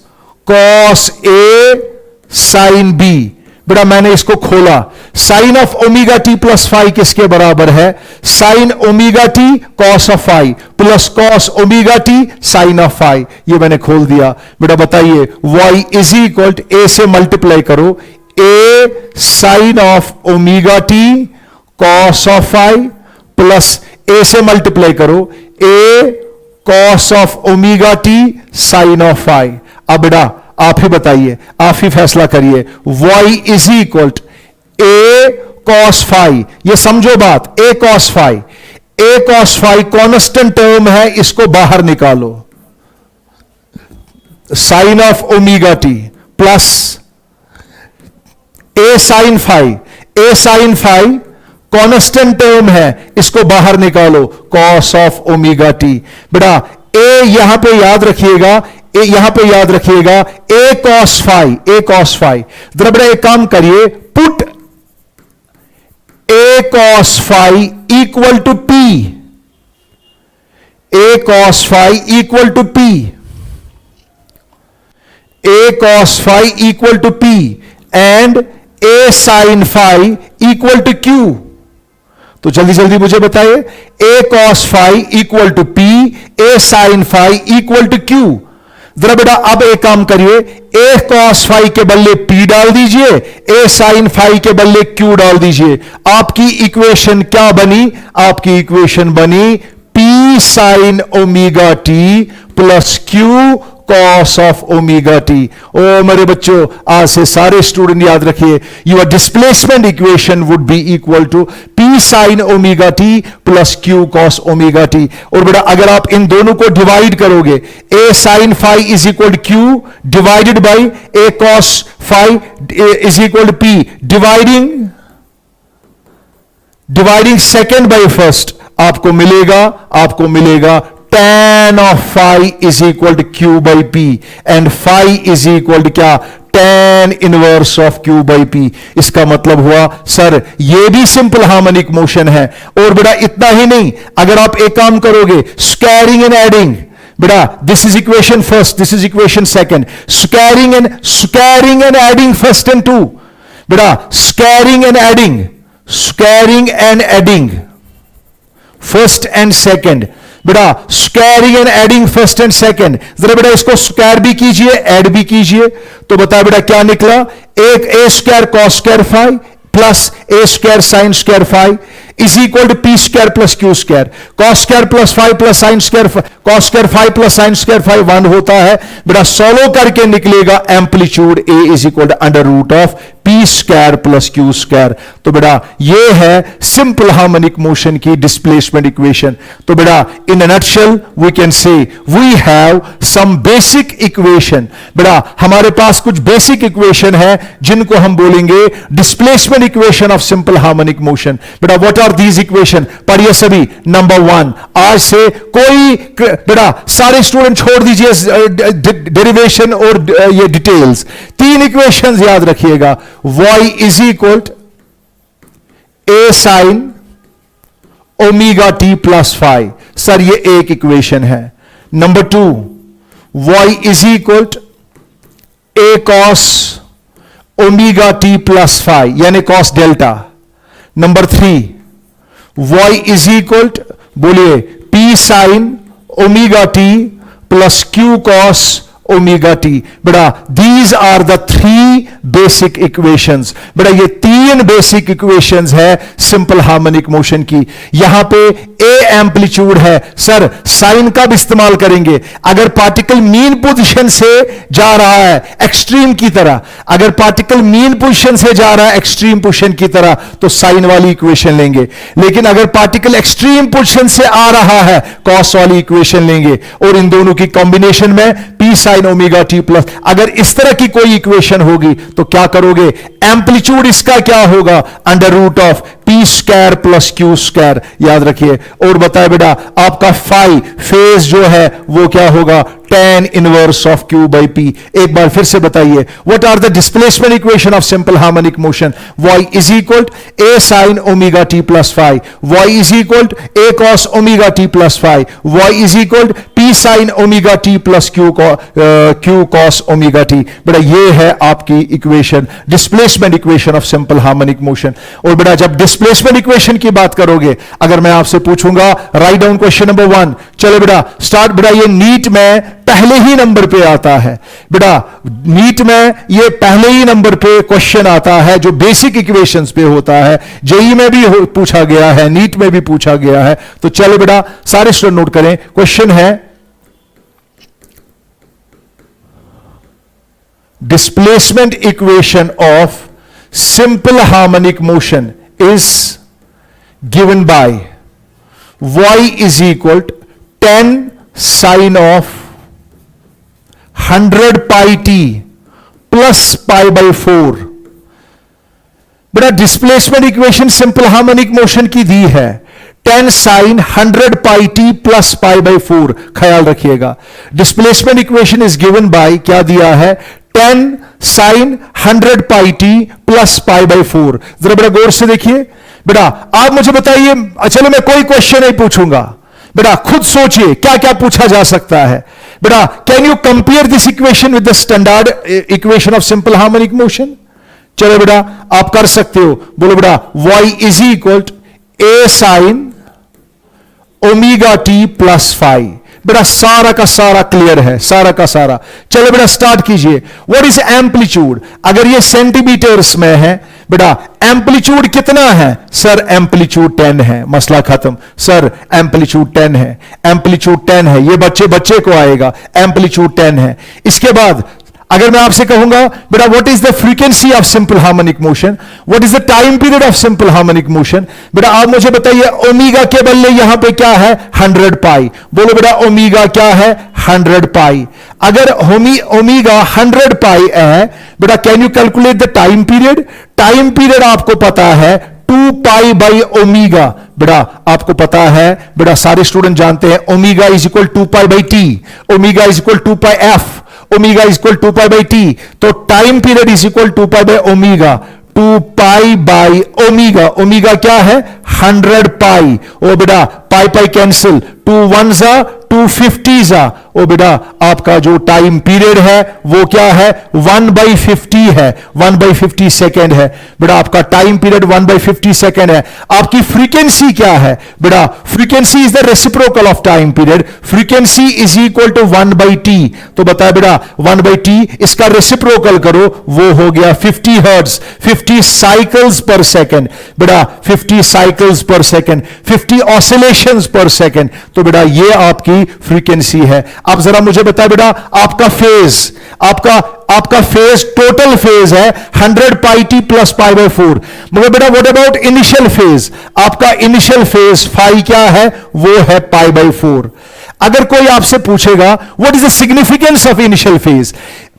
cos a sine b. बेटा मैंने इसको खोला, sine of omega T plus phi किसके बराबर है, sine omega t cos of phi plus cos omega t sine of phi. ये मैंने खोल दिया। बेटा बताइए, y is equal to a से मल्टीप्लाई करो, a sine of omega t cos of phi plus a से मल्टीप्लाई करो, a cos of omega t sine of phi. अब बेटा आप ही बताइए, आप ही फैसला करिए, y is equal to a cos phi, ये समझो बात, a cos phi, a cos phi constant term है, इसको बाहर निकालो, sine of omega T plus a sine phi, a sine phi constant term है, इसको बाहर निकालो, कॉस ऑफ ओमेगा टी। बेटा ए यहां पे याद रखिएगा, यहां पे याद रखिएगा, a cos phi, a cos phi. जरा बेटा एक काम करिए, put a cos phi equal to p, a cos phi equal to p, a cos phi equal to p and a sine phi equal to q. तो जल्दी जल्दी मुझे बताइए, a cos phi equal to p, a sine phi equal to q. जरा बेटा अब एक काम करिए, ए कॉस फाई के बदले पी डाल दीजिए, ए साइन फाई के बदले क्यू डाल दीजिए। आपकी इक्वेशन क्या बनी, आपकी इक्वेशन बनी p sine omega T plus Q cos of omega t. ओ मेरे बच्चों, आज से सारे स्टूडेंट याद रखिए, your displacement equation would be equal to p sine omega T plus Q cos omega T. और बेटा अगर आप इन दोनों को डिवाइड करोगे, a sine phi is equal to q divided by a cos phi is equal to p, dividing second by first, आपको मिलेगा tan of phi is equal to q by p and phi is equal to क्या, tan inverse of q by p। इसका मतलब हुआ sir ये भी simple harmonic motion है। और बेटा इतना ही नहीं, अगर आप एक काम करोगे, स्क्वायरिंग एंड एडिंग, बेटा this is equation first, this is equation second, squaring and adding first and two, बेटा squaring and adding first and second, बेटा squaring and adding first and second. जरा बेटा इसको स्क्वायर भी कीजिए, ऐड भी कीजिए, तो बता बेटा क्या निकला, एक a square cos square phi plus a square sine square phi is equal to p square plus q square. Cos square plus phi plus sine square, cos square phi plus sine square phi 1 होता है। बेटा solve करके निकलेगा amplitude a is equal to under root of p square plus q square. तो बेटा ये है simple harmonic motion की डिस्प्लेसमेंट इक्वेशन। तो बेटा इन अ nutshell we can say we have some basic equation. बेटा हमारे पास कुछ बेसिक इक्वेशन है जिनको हम बोलेंगे displacement equation of simple harmonic motion. बेटा व्हाट आर दीज इक्वेशन, पढ़िए सभी। नंबर 1, आज से कोई बेटा सारे स्टूडेंट छोड़ दीजिए डेरिवेशन और ये डिटेल्स, 3 इक्वेशंस याद रखिएगा। y is equal A sine omega T plus phi, sir ये एक इक्वेशन है। Number 2, y is equal A cos omega T plus phi यानी cos delta. Number 3, y is equal बोलिए p sine omega T plus Q cos omega T. बेटा these are the three basic equations. बेटा ये तीन basic equations है simple harmonic motion की। यहां पे ए एम्पलीट्यूड है, सर साइन का भी इस्तेमाल करेंगे। अगर पार्टिकल मीन पोजीशन से जा रहा है एक्सट्रीम की तरह, अगर पार्टिकल मीन पोजीशन से जा रहा है एक्सट्रीम पोजीशन की तरह, तो साइन वाली इक्वेशन लेंगे। लेकिन अगर पार्टिकल एक्सट्रीम पोजीशन से आ रहा है कॉस वाली इक्वेशन लेंगे। और इन दोनों की कॉम्बिनेशन में P sine omega T plus. अगर इस तरह की कोई इक्वेशन होगी तो क्या करोगे, एम्पलीट्यूड इसका क्या होगा, under root of p square plus q square, याद रखिए। और बताए बेटा आपका फाई फेज जो है वो क्या होगा, tan inverse of Q by P। एक बार फिर से बताइए, what are the displacement equation of simple harmonic motion. y is equal a sin omega T plus phi, y is equal a cos omega T plus phi, y is equal p sin omega T plus q cos omega T. बेटा ये है आपकी equation, displacement equation of simple harmonic motion. और बेटा जब displacement equation की बात करोगे, अगर मैं आपसे पूछूंगा राइट डाउन क्वेश्चन नंबर 1, चलो बेटा स्टार्ट। बेटा ये नीट में पहले ही नंबर पे आता है। बेटा नीट में ये पहले ही नंबर पे क्वेश्चन आता है जो बेसिक इक्वेशंस पे होता है। जेई में भी पूछा गया है, नीट में भी पूछा गया है। तो चलो बेटा सारे स्टूडेंट नोट करें, क्वेश्चन है displacement equation of simple harmonic motion is given by y is equal 10 sine of 100 pi t plus pi by 4। बेटा displacement equation simple harmonic motion की दी है 10 sine 100 pi t plus pi by 4। ख्याल रखिएगा displacement equation is given by, क्या दिया है, 10 sine 100 pi t plus pi by 4। जरा बेटा गौर से देखिए। बेटा आप मुझे बताइए, चलो मैं कोई क्वेश्चन नहीं पूछूंगा, बेटा खुद सोचिए क्या क्या पूछा जा सकता है। बेटा can you compare this equation with the standard equation of simple harmonic motion. चलो बेटा आप कर सकते हो, बोलो बेटा y is equal a sine omega T plus five. बेटा सारा का सारा क्लियर है, सारा का सारा। चलो बेटा स्टार्ट कीजिए। व्हाट इज एम्पलीट्यूड, अगर ये सेंटीमीटर्स में है, बेटा एम्पलीट्यूड कितना है, सर एम्पलीट्यूड 10 है, मसला खत्म। सर एम्पलीट्यूड 10 है, एम्पलीट्यूड 10 है, ये बच्चे को आएगा, एम्पलीट्यूड 10 है। इसके बाद अगर मैं आपसे कहूंगा बेटा what is the frequency of simple harmonic motion, what is the time period of simple harmonic motion, बेटा आप मुझे बताइए ओमेगा के बदले यहां पे क्या है 100 पाई। बोलो बेटा ओमेगा क्या है 100 पाई। अगर ओमेगा 100 पाई है बेटा can you calculate the time period. Time period आपको पता है 2 पाई बाई ओमेगा। बेटा आपको पता है, बेटा सारे स्टूडेंट जानते हैं omega is equal 2 pi by t, omega is equal 2 pi f, omega is equal 2 pi by t. तो time period is equal 2 pi by omega, 2 pi by omega. Omega क्या है 100 पाई। ओ बेटा पाई पाई कैंसिल, 2 1 जा 250 जा। ओ बेटा आपका जो टाइम पीरियड है वो क्या है 1/50 है, 1/50 सेकेंड है। बेटा आपका टाइम पीरियड 1/50 सेकेंड है। आपकी फ्रीक्वेंसी क्या है, बेटा frequency is the reciprocal of time period, frequency is equal to 1/t। तो बता बेटा 1/t इसका रेसिप्रोकल करो, वो हो गया 50 हर्ट्ज, 50 साइकिल्स पर सेकेंड। बेटा 50 साइकिल्स पर सेकेंड, 50 ऑसिलेशंस पर सेकेंड। तो बेटा ये आपकी फ्रीक्वेंसी है। आप जरा मुझे बताएं बेटा आपका फेज, आपका फेज टोटल फेज है 100 pi t plus pi by 4। मगर बेटा व्हाट अबाउट इनिशियल फेज, आपका इनिशियल फेज फाई क्या है वो है पाई बाई 4। अगर कोई आपसे पूछेगा what is the significance of initial phase,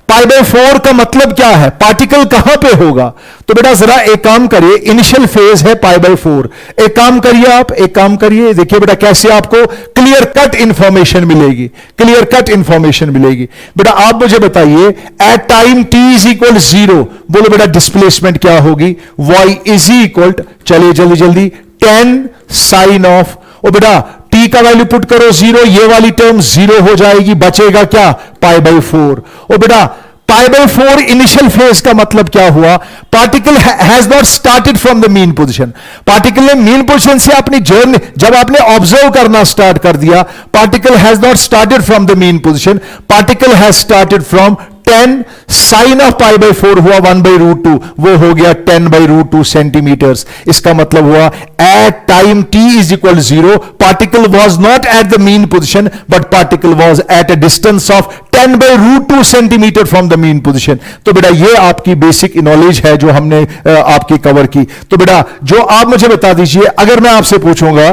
pi by 4 का मतलब क्या है, पार्टिकल कहां पे होगा। तो बेटा जरा एक काम करिए, इनिशियल फेज है पाई बाई 4। एक काम करिए, आप एक काम करिए, देखिए बेटा कैसे आपको क्लियर कट इंफॉर्मेशन मिलेगी, क्लियर कट इंफॉर्मेशन मिलेगी। बेटा आप मुझे बताइए at time t is equal 0, बोलो बेटा डिस्प्लेसमेंट क्या होगी, y इज इक्वल, चलिए जल्दी जल्दी 10 साइन ऑफ, ओ बेटा t का वैल्यू पुट करो 0, ये वाली टर्म 0 हो जाएगी, बचेगा क्या पाई बाई 4। ओ बेटा π/4 इनिशियल फेज का मतलब क्या हुआ? Particle has not started from the mean position. Particle ने मीन पोजीशन से अपनी जर्नी, जब आपने ऑब्जर्व करना स्टार्ट कर दिया, particle has not started from the mean position, particle has started from 10 sine of π/4 हुआ 1/√2, वो हो गया 10/√2 सेंटीमीटर्स. इसका मतलब हुआ at time t is equal 0, particle was not at the mean position, but particle was at a distance of 10/√2 centimetre from the mean position. तो बेटा ये आपकी बेसिक नॉलेज है जो हमने आपकी कवर की. तो बेटा जो आप मुझे बता दीजिए, अगर मैं आपसे पूछूंगा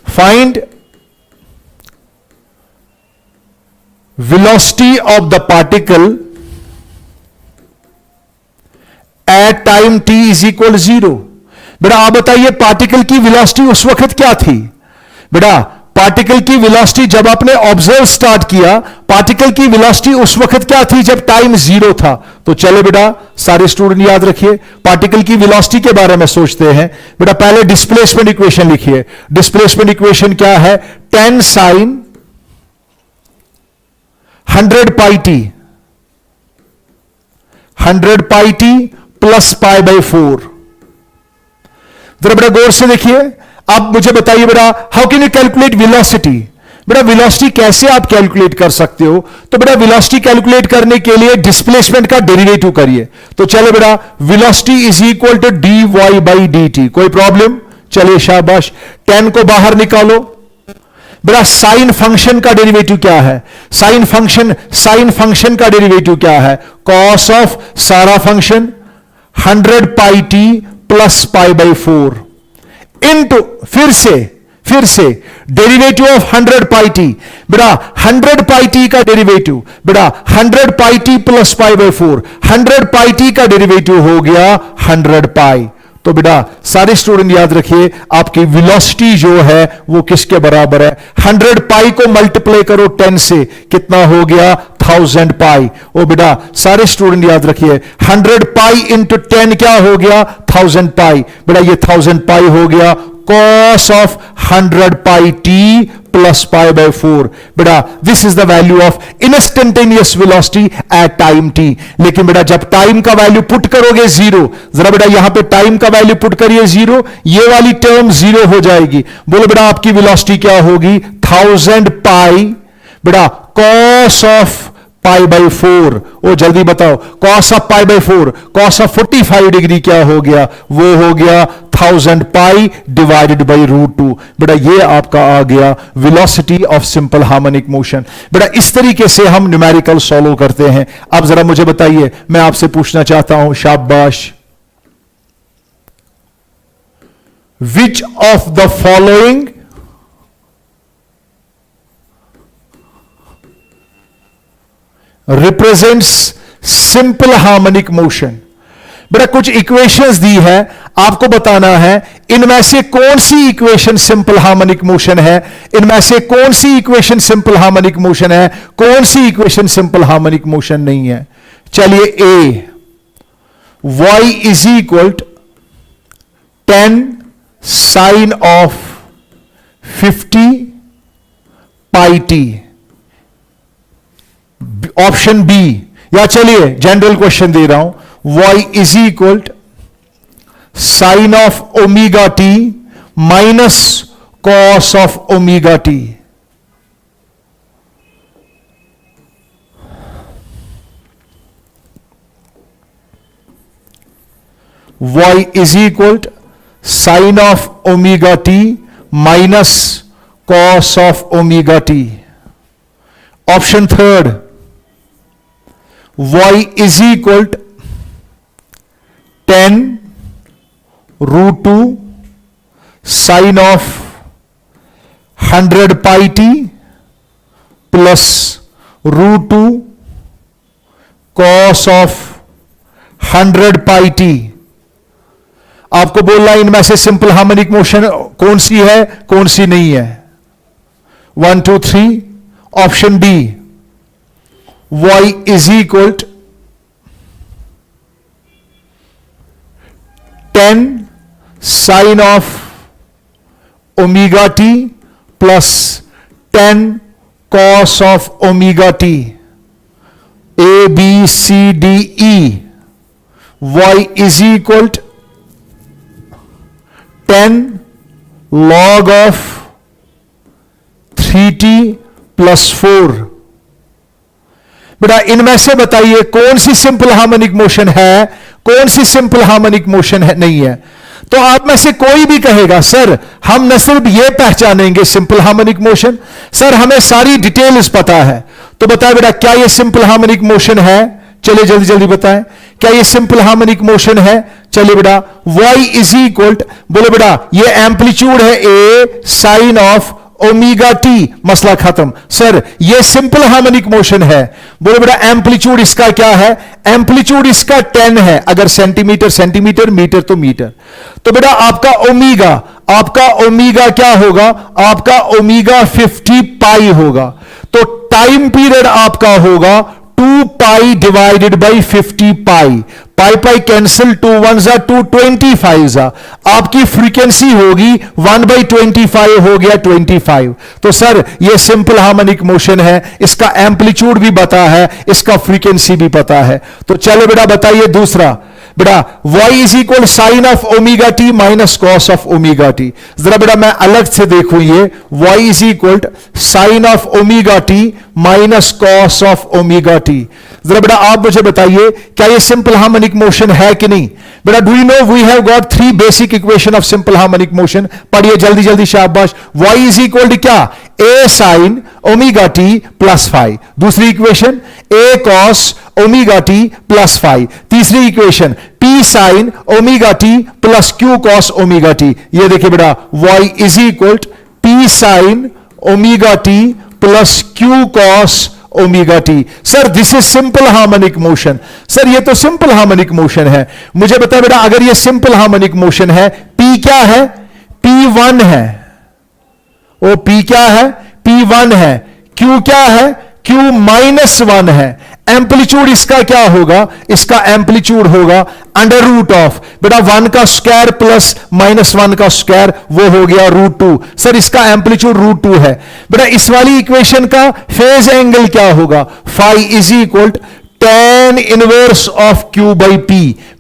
find velocity of the particle at time t is equal 0. बेटा आप बताइए पार्टिकल की वेलोसिटी उस वक्त क्या थी? बेटा पार्टिकल की वेलोसिटी जब आपने ऑब्जर्व स्टार्ट किया, पार्टिकल की वेलोसिटी उस वक्त क्या थी जब टाइम 0 था. तो चलो बेटा सारे स्टूडेंट याद रखिए, पार्टिकल की वेलोसिटी के बारे में सोचते हैं. बेटा पहले डिस्प्लेसमेंट इक्वेशन लिखिए. डिस्प्लेसमेंट इक्वेशन क्या है? 10 sine 100 pi T, 100 pi t plus π/4. जरा बेटा गौर से देखिए. अब मुझे बताइए बेटा, how can you calculate velocity? बेटा वेलोसिटी कैसे आप कैलकुलेट कर सकते हो? तो बेटा वेलोसिटी कैलकुलेट करने के लिए डिस्प्लेसमेंट का डेरिवेटिव करिए. तो चलो बेटा velocity is equal to dy/dt. कोई प्रॉब्लम? चलिए शाबाश. 10 को बाहर निकालो. बेटा साइन फंक्शन का डेरिवेटिव क्या है? साइन फंक्शन का डेरिवेटिव क्या है? कॉस ऑफ सारा function 100 pi t plus π/4 into फिर से डेरिवेटिव ऑफ 100 पाई टी. बेटा 100 पाई टी का डेरिवेटिव, बेटा 100 pi t plus π/4, 100 pi T का डेरिवेटिव हो गया 100 पाई. तो बेटा सारे स्टूडेंट याद रखिए, आपकी वेलोसिटी जो है वो किसके बराबर है? 100 पाई को मल्टीप्लाई करो 10 से, कितना हो गया? 1000 पाई. ओ बेटा सारे स्टूडेंट याद रखिए, 100 पाई इंटू 10 क्या हो गया? 1000 पाई. बेटा ये 1000 पाई हो गया cos of 100 pi t plus π/4. बेटा this is the value of instantaneous velocity at time t. लेकिन बेटा जब टाइम का वैल्यू पुट करोगे 0, जरा बेटा यहां पे टाइम का वैल्यू पुट करिए 0, ये वाली टर्म 0 हो जाएगी. बोलो बेटा आपकी वेलोसिटी क्या होगी? 1000 पाई बेटा cos ऑफ π/4. ओ जल्दी बताओ, cos of π/4, cos of 45 degree क्या हो गया? वो हो गया 1000 पाई डिवाइडेड बाई √2. बेटा ये आपका आ गया velocity of simple harmonic motion. बेटा इस तरीके से हम न्यूमेरिकल सॉल्व करते हैं. अब जरा मुझे बताइए, मैं आपसे पूछना चाहता हूं, शाबाश, विच of the following represents simple harmonic motion? बेटा कुछ इक्वेशंस दी है, आपको बताना है इनमें से कौन सी इक्वेशन सिंपल हार्मोनिक मोशन है, इनमें से कौन सी इक्वेशन सिंपल हार्मोनिक मोशन है, कौन सी इक्वेशन सिंपल हार्मोनिक मोशन नहीं है. चलिए A, y is equal 10 sine of 50 pi t. Option B, या चलिए जनरल क्वेश्चन दे रहा हूं, y is equal sine of omega t minus cos of omega t. y is equal sine of omega t minus cos of omega T. Option third, y is equal 10 √2 sine of 100 pi t plus √2 cos of 100 pi t. आपको बोलना इनमें से simple harmonic motion कौन सी है, कौन सी नहीं है? 1 2 3. Option B, y is equal 10 sine of omega T plus 10 cos of omega t. A, B, C, D, E. Y is equal to 10 log of 3t plus 4. बेटा इनमें से बताइए कौन सी सिंपल हार्मोनिक मोशन है, कौन सी सिंपल हार्मोनिक मोशन है नहीं है। तो आप में से कोई भी कहेगा सर हम न सिर्फ यह पहचानेंगे सिंपल हार्मोनिक मोशन, सर हमें सारी डिटेल्स पता है। तो बताए बेटा क्या यह सिंपल हार्मोनिक मोशन है? चलिए जल्दी जल्दी बताएं, क्या यह सिंपल हार्मोनिक मोशन है? चलिए बेटा y इज इक्वल, बोले बेटा यह एम्पलीट्यूड है a sine of omega t, मसला खत्म। सर ये सिंपल हार्मोनिक मोशन है, बोले बेटा एम्पलीट्यूड इसका क्या है? एम्पलीट्यूड इसका 10 है, अगर सेंटीमीटर सेंटीमीटर, मीटर तो मीटर। तो बेटा आपका ओमेगा क्या होगा? आपका ओमेगा 50 पाई होगा। तो टाइम पीरियड आपका होगा 2 पाई divided by 50 pi, pi pi cancel, 2 1 225 आपकी फ्रीक्वेंसी होगी 1/25 हो गया 25। तो सर ये सिंपल हार्मोनिक मोशन है, इसका एम्पलीट्यूड भी पता है, इसका फ्रीक्वेंसी भी पता है। तो चलो बेटा बताइए दूसरा, बेटा y is equal sine of omega t minus cos of omega t. जरा बेटा मैं अलग से देखूं, ये y is equal sine of omega t minus cos of omega t. जरा बेटा आप मुझे बताइए क्या ये सिंपल हार्मोनिक मोशन है कि नहीं? बेटा do you know we have got 3 basic equation of simple harmonic motion. पढ़िए जल्दी जल्दी शाबाश। y इज इक्वल क्या? a sine omega T plus 5। दूसरी equation a cos omega T plus 5। तीसरी equation p sine omega T plus q cos omega t. ये देखिए बेटा y is equal p sine omega T plus q cos omega t. Sir this is simple harmonic motion. Sir ये तो simple harmonic motion है। मुझे बता बेटा अगर ये सिंपल हार्मोनिक मोशन है, p क्या है? p1 है। ओ p क्या है? p1 है। q क्या है? q -1 है। एम्पलीट्यूड इसका क्या होगा? इसका एम्पलीट्यूड होगा अंडर रूट ऑफ, बेटा 1 का स्क्वायर प्लस -1 का स्क्वायर, वो हो गया √2। सर इसका एम्पलीट्यूड √2 है। बेटा इस वाली इक्वेशन का फेज एंगल क्या होगा? Phi is equal tan inverse of q by p।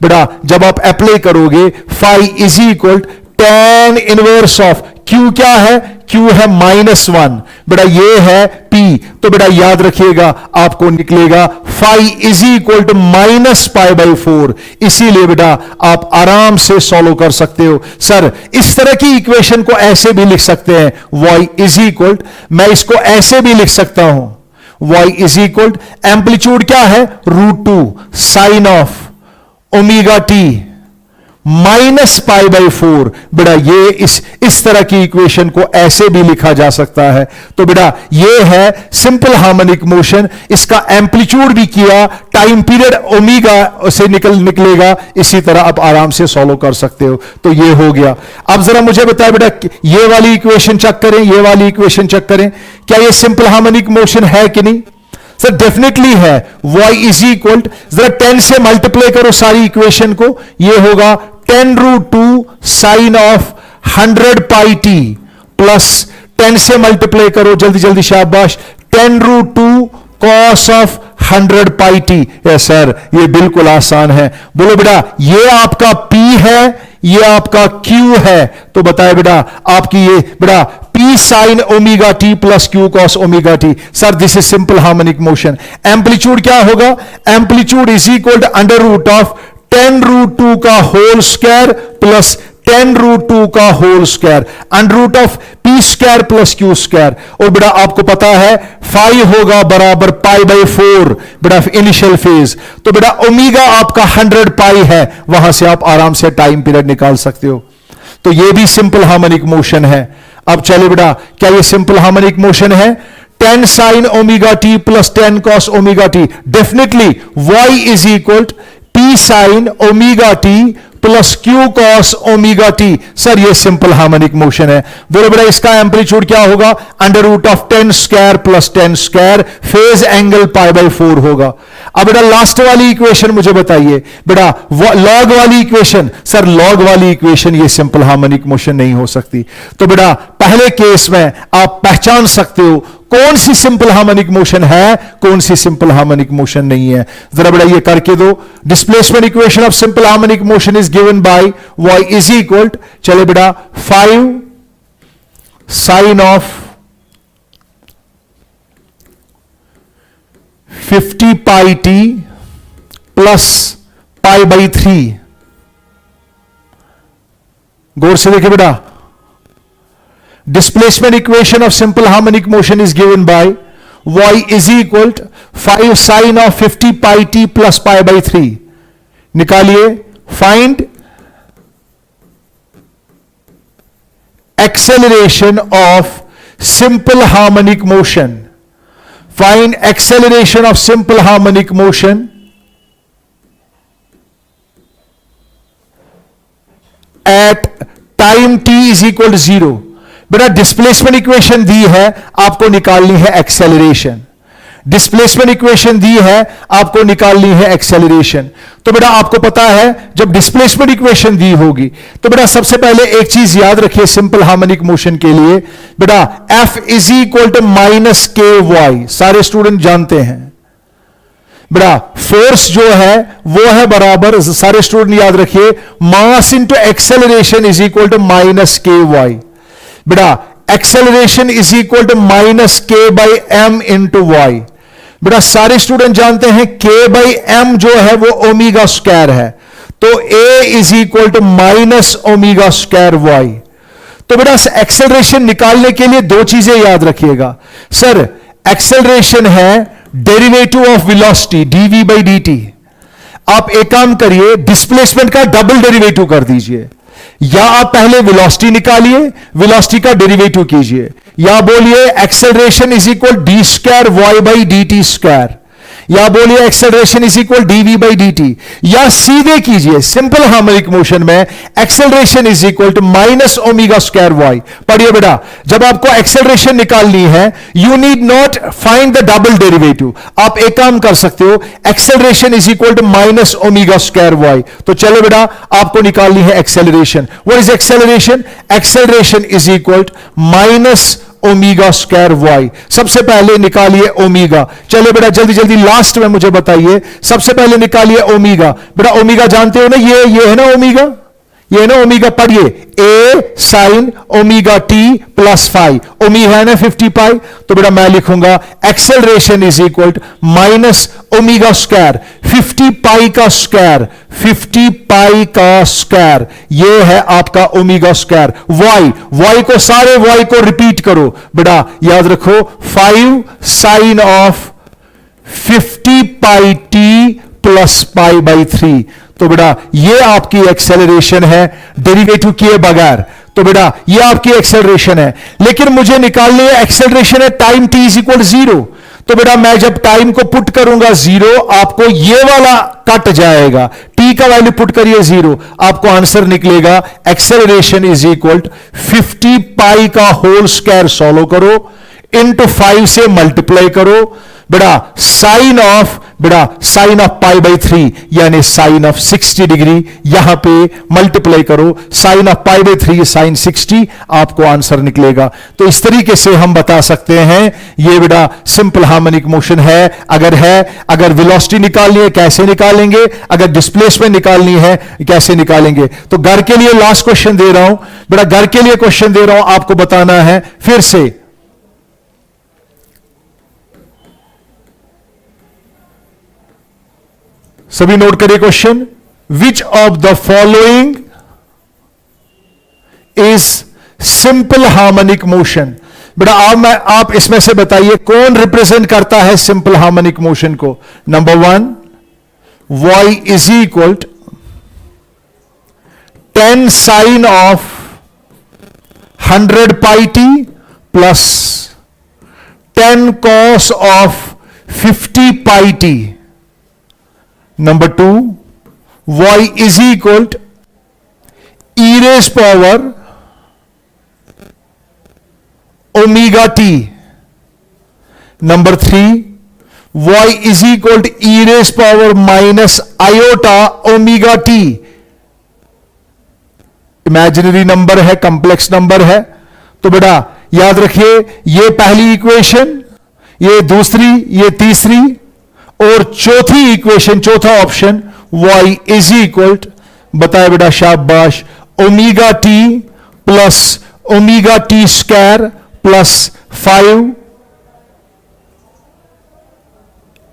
बेटा जब आप अप्लाई करोगे phi is equal tan inverse of q क्या है? q है -1, बेटा ये है p। तो बेटा याद रखिएगा आपको निकलेगा फाई इज इक्वल टू -π/4। इसीलिए बेटा आप आराम से सॉल्व कर सकते हो। सर इस तरह की इक्वेशन को ऐसे भी लिख सकते हैं, y इज इक्वल, मैं इसको ऐसे भी लिख सकता हूं, y इज इक्वल एम्पलीट्यूड क्या है? √2 साइन ऑफ ओमेगा टी -π/4। बेटा ये इस तरह की इक्वेशन को ऐसे भी लिखा जा सकता है। तो बेटा ये है सिंपल हार्मोनिक मोशन। इसका एम्पलीट्यूड भी किया, टाइम पीरियड ओमेगा से निकलेगा। इसी तरह आप आराम से सॉल्व कर सकते हो। तो ये हो गया। अब जरा मुझे बताए बेटा ये वाली इक्वेशन चेक करें, ये वाली इक्वेशन चेक करें, क्या ये सिंपल हार्मोनिक मोशन है कि नहीं? सर डेफिनेटली है। y इज इक्वल, जरा 10 से मल्टीप्लाई करो सारी इक्वेशन को, ये होगा 10√2 sine of 100 pi t plus 10 से मल्टीप्लाई करो जल्दी जल्दी शाबाश 10√2 cos of 100 pi t. Yes sir ये बिल्कुल आसान है। बोलो बेटा ये आपका p है, ये आपका q है। तो बताए बेटा आपकी ये बेटा p sine omega T plus q cos omega t. Sir this is simple harmonic motion. Amplitude क्या होगा? Amplitude is equal to under root of 10√2 का होल स्क्वायर प्लस 10√2 का whole square, under root of p square plus q square. और बेटा आपको पता है phi होगा बराबर π/4 बेटा इनिशियल फेज। तो बेटा ओमेगा आपका 100 पाई है, वहां से आप आराम से टाइम पीरियड निकाल सकते हो। तो ये भी सिंपल हार्मोनिक मोशन है। अब चले बेटा क्या ये सिंपल हार्मोनिक मोशन है? 10 sine omega T plus 10 cos omega t. Definitely y is equal p sine omega T plus Q cos omega t. Sir ये सिंपल हार्मोनिक मोशन है। बोलो बेटा इसका एम्पलीट्यूड क्या होगा? Under root of 10 square plus 10 square, phase angle π/4 होगा। अब बेटा लास्ट वाली इक्वेशन मुझे बताइए बेटा, लॉग वाली इक्वेशन। सर लॉग वाली इक्वेशन ये सिंपल हार्मोनिक मोशन नहीं हो सकती। तो बेटा पहले केस में आप पहचान सकते हो कौन सी सिंपल हार्मोनिक मोशन है, कौन सी सिंपल हार्मोनिक मोशन नहीं है। जरा बेटा ये करके दो। Displacement equation of simple harmonic motion is given by y is equal, चले बेटा 5 sine of 50 pi t plus π/3। गौर से देखिए बेटा, displacement equation of simple harmonic motion is given by y is equal to 5 sine of 50 pi t plus π/3। निकालिए, find acceleration of simple harmonic motion। find acceleration of simple harmonic motion at time t is equal to 0। बेटा displacement equation दी है, आपको निकालनी है acceleration. Displacement equation दी है, आपको निकालनी है एक्सेलरेशन। तो बेटा आपको पता है जब डिस्प्लेसमेंट इक्वेशन दी होगी तो बेटा सबसे पहले एक चीज याद रखिए सिंपल हार्मोनिक मोशन के लिए, बेटा F is equal to minus k y. सारे स्टूडेंट जानते हैं बेटा फोर्स जो है वो है बराबर, सारे स्टूडेंट याद रखिए, mass into acceleration is equal to minus k y. बेटा acceleration is equal to minus k by m into y. बेटा सारे स्टूडेंट जानते हैं के बाई एम जो है वो ओमेगा स्क्वायर है, तो a is equal to minus omega square y. तो बेटा एक्सेलरेशन निकालने के लिए दो चीजें याद रखिएगा। सर एक्सेलरेशन है derivative of velocity d v by D t. आप एक काम करिए, डिस्प्लेसमेंट का डबल डेरिवेटिव कर दीजिए, या आप पहले वेलोसिटी निकालिए, वेलोसिटी का डेरिवेटिव कीजिए, या बोलिए acceleration is equal d square Y by D T square, या बोलिए acceleration is equal d v by D t, या सीधे कीजिए सिंपल हार्मोनिक मोशन में acceleration is equal to minus omega square y. पढ़िए बेटा, जब आपको एक्सेलरेशन निकालनी है you need not find the double derivative. आप एक काम कर सकते हो, acceleration is equal to minus omega square y. तो चलो बेटा आपको निकालनी है acceleration. What is acceleration? Acceleration is equal to minus omega square y. सबसे पहले निकालिए ओमेगा। चलिए बेटा जल्दी जल्दी लास्ट में मुझे बताइए, सबसे पहले निकालिए ओमेगा। बेटा ओमेगा जानते हो ना, ये है ना ओमेगा, ये है ना ओमेगा। पढ़िए a sine omega T plus five, omega है ना 50 पाई। तो बेटा मैं लिखूंगा acceleration is equal to minus omega square 50 pi का स्क्वायर, 50 पाई का स्क्वायर, ये है आपका ओमेगा स्क्वायर। वाई को सारे वाई को रिपीट करो बेटा, याद रखो 5 sine of 50 pi t plus π/3। तो बेटा ये आपकी एक्सेलरेशन है डेरिवेटिव किए बगैर। तो बेटा ये आपकी एक्सेलरेशन है, लेकिन मुझे निकालनी है एक्सेलरेशन है टाइम t इज इक्वल 0। तो बेटा मैं जब टाइम को पुट करूंगा 0, आपको ये वाला कट जाएगा, t का वैल्यू पुट करिए 0, आपको आंसर निकलेगा एक्सेलरेशन इज इक्वल 50 पाई का होल स्क्वायर सॉल्व करो, इंटू 5 से मल्टीप्लाई करो बेटा साइन ऑफ π/3 यानी साइन ऑफ 60 डिग्री, यहां पे मल्टीप्लाई करो साइन ऑफ π/3 साइन 60, आपको आंसर निकलेगा। तो इस तरीके से हम बता सकते हैं ये बेटा सिंपल हार्मोनिक मोशन है। अगर वेलोसिटी निकालनी है कैसे निकालेंगे, अगर डिस्प्लेसमेंट निकालनी है कैसे निकालेंगे। तो घर के लिए लास्ट क्वेश्चन दे रहा हूं बेटा, घर के लिए क्वेश्चन दे रहा हूं, आपको बताना है फिर से। सभी नोट करिए question, which of the following is simple harmonic motion. बेटा आप इसमें से बताइए कौन रिप्रेजेंट करता है सिंपल हार्मोनिक मोशन को। Number 1, y is equal 10 sine of 100 pi t plus 10 cos of 50 pi t. Number 2, y is equal to e raised power omega t. Number 3, y is equal to e raised power minus iota omega t. Imaginary number है, complex number है, तो बेटा याद रखिए ये पहली equation, ये दूसरी, ये तीसरी और चौथी इक्वेशन, चौथा ऑप्शन y इज इक्वल, बताए बेटा शाबाश, omega T plus omega T square plus 5।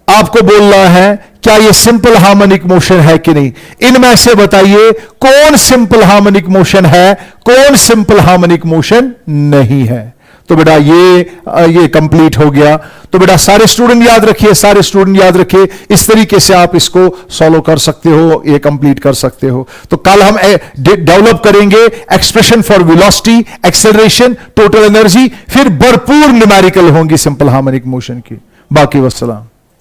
आपको बोलना है क्या ये सिंपल हार्मोनिक मोशन है कि नहीं। इनमें से बताइए कौन सिंपल हार्मोनिक मोशन है, कौन सिंपल हार्मोनिक मोशन नहीं है। तो बेटा ये कंप्लीट हो गया। तो बेटा सारे स्टूडेंट याद रखिए, सारे स्टूडेंट याद रखिए, इस तरीके से आप इसको सॉल्व कर सकते हो, ये कंप्लीट कर सकते हो। तो कल हम डेवलप करेंगे expression for velocity, acceleration, total energy, फिर भरपूर न्यूमेरिकल होंगी सिंपल हार्मोनिक मोशन की। बाकी वस्सलाम।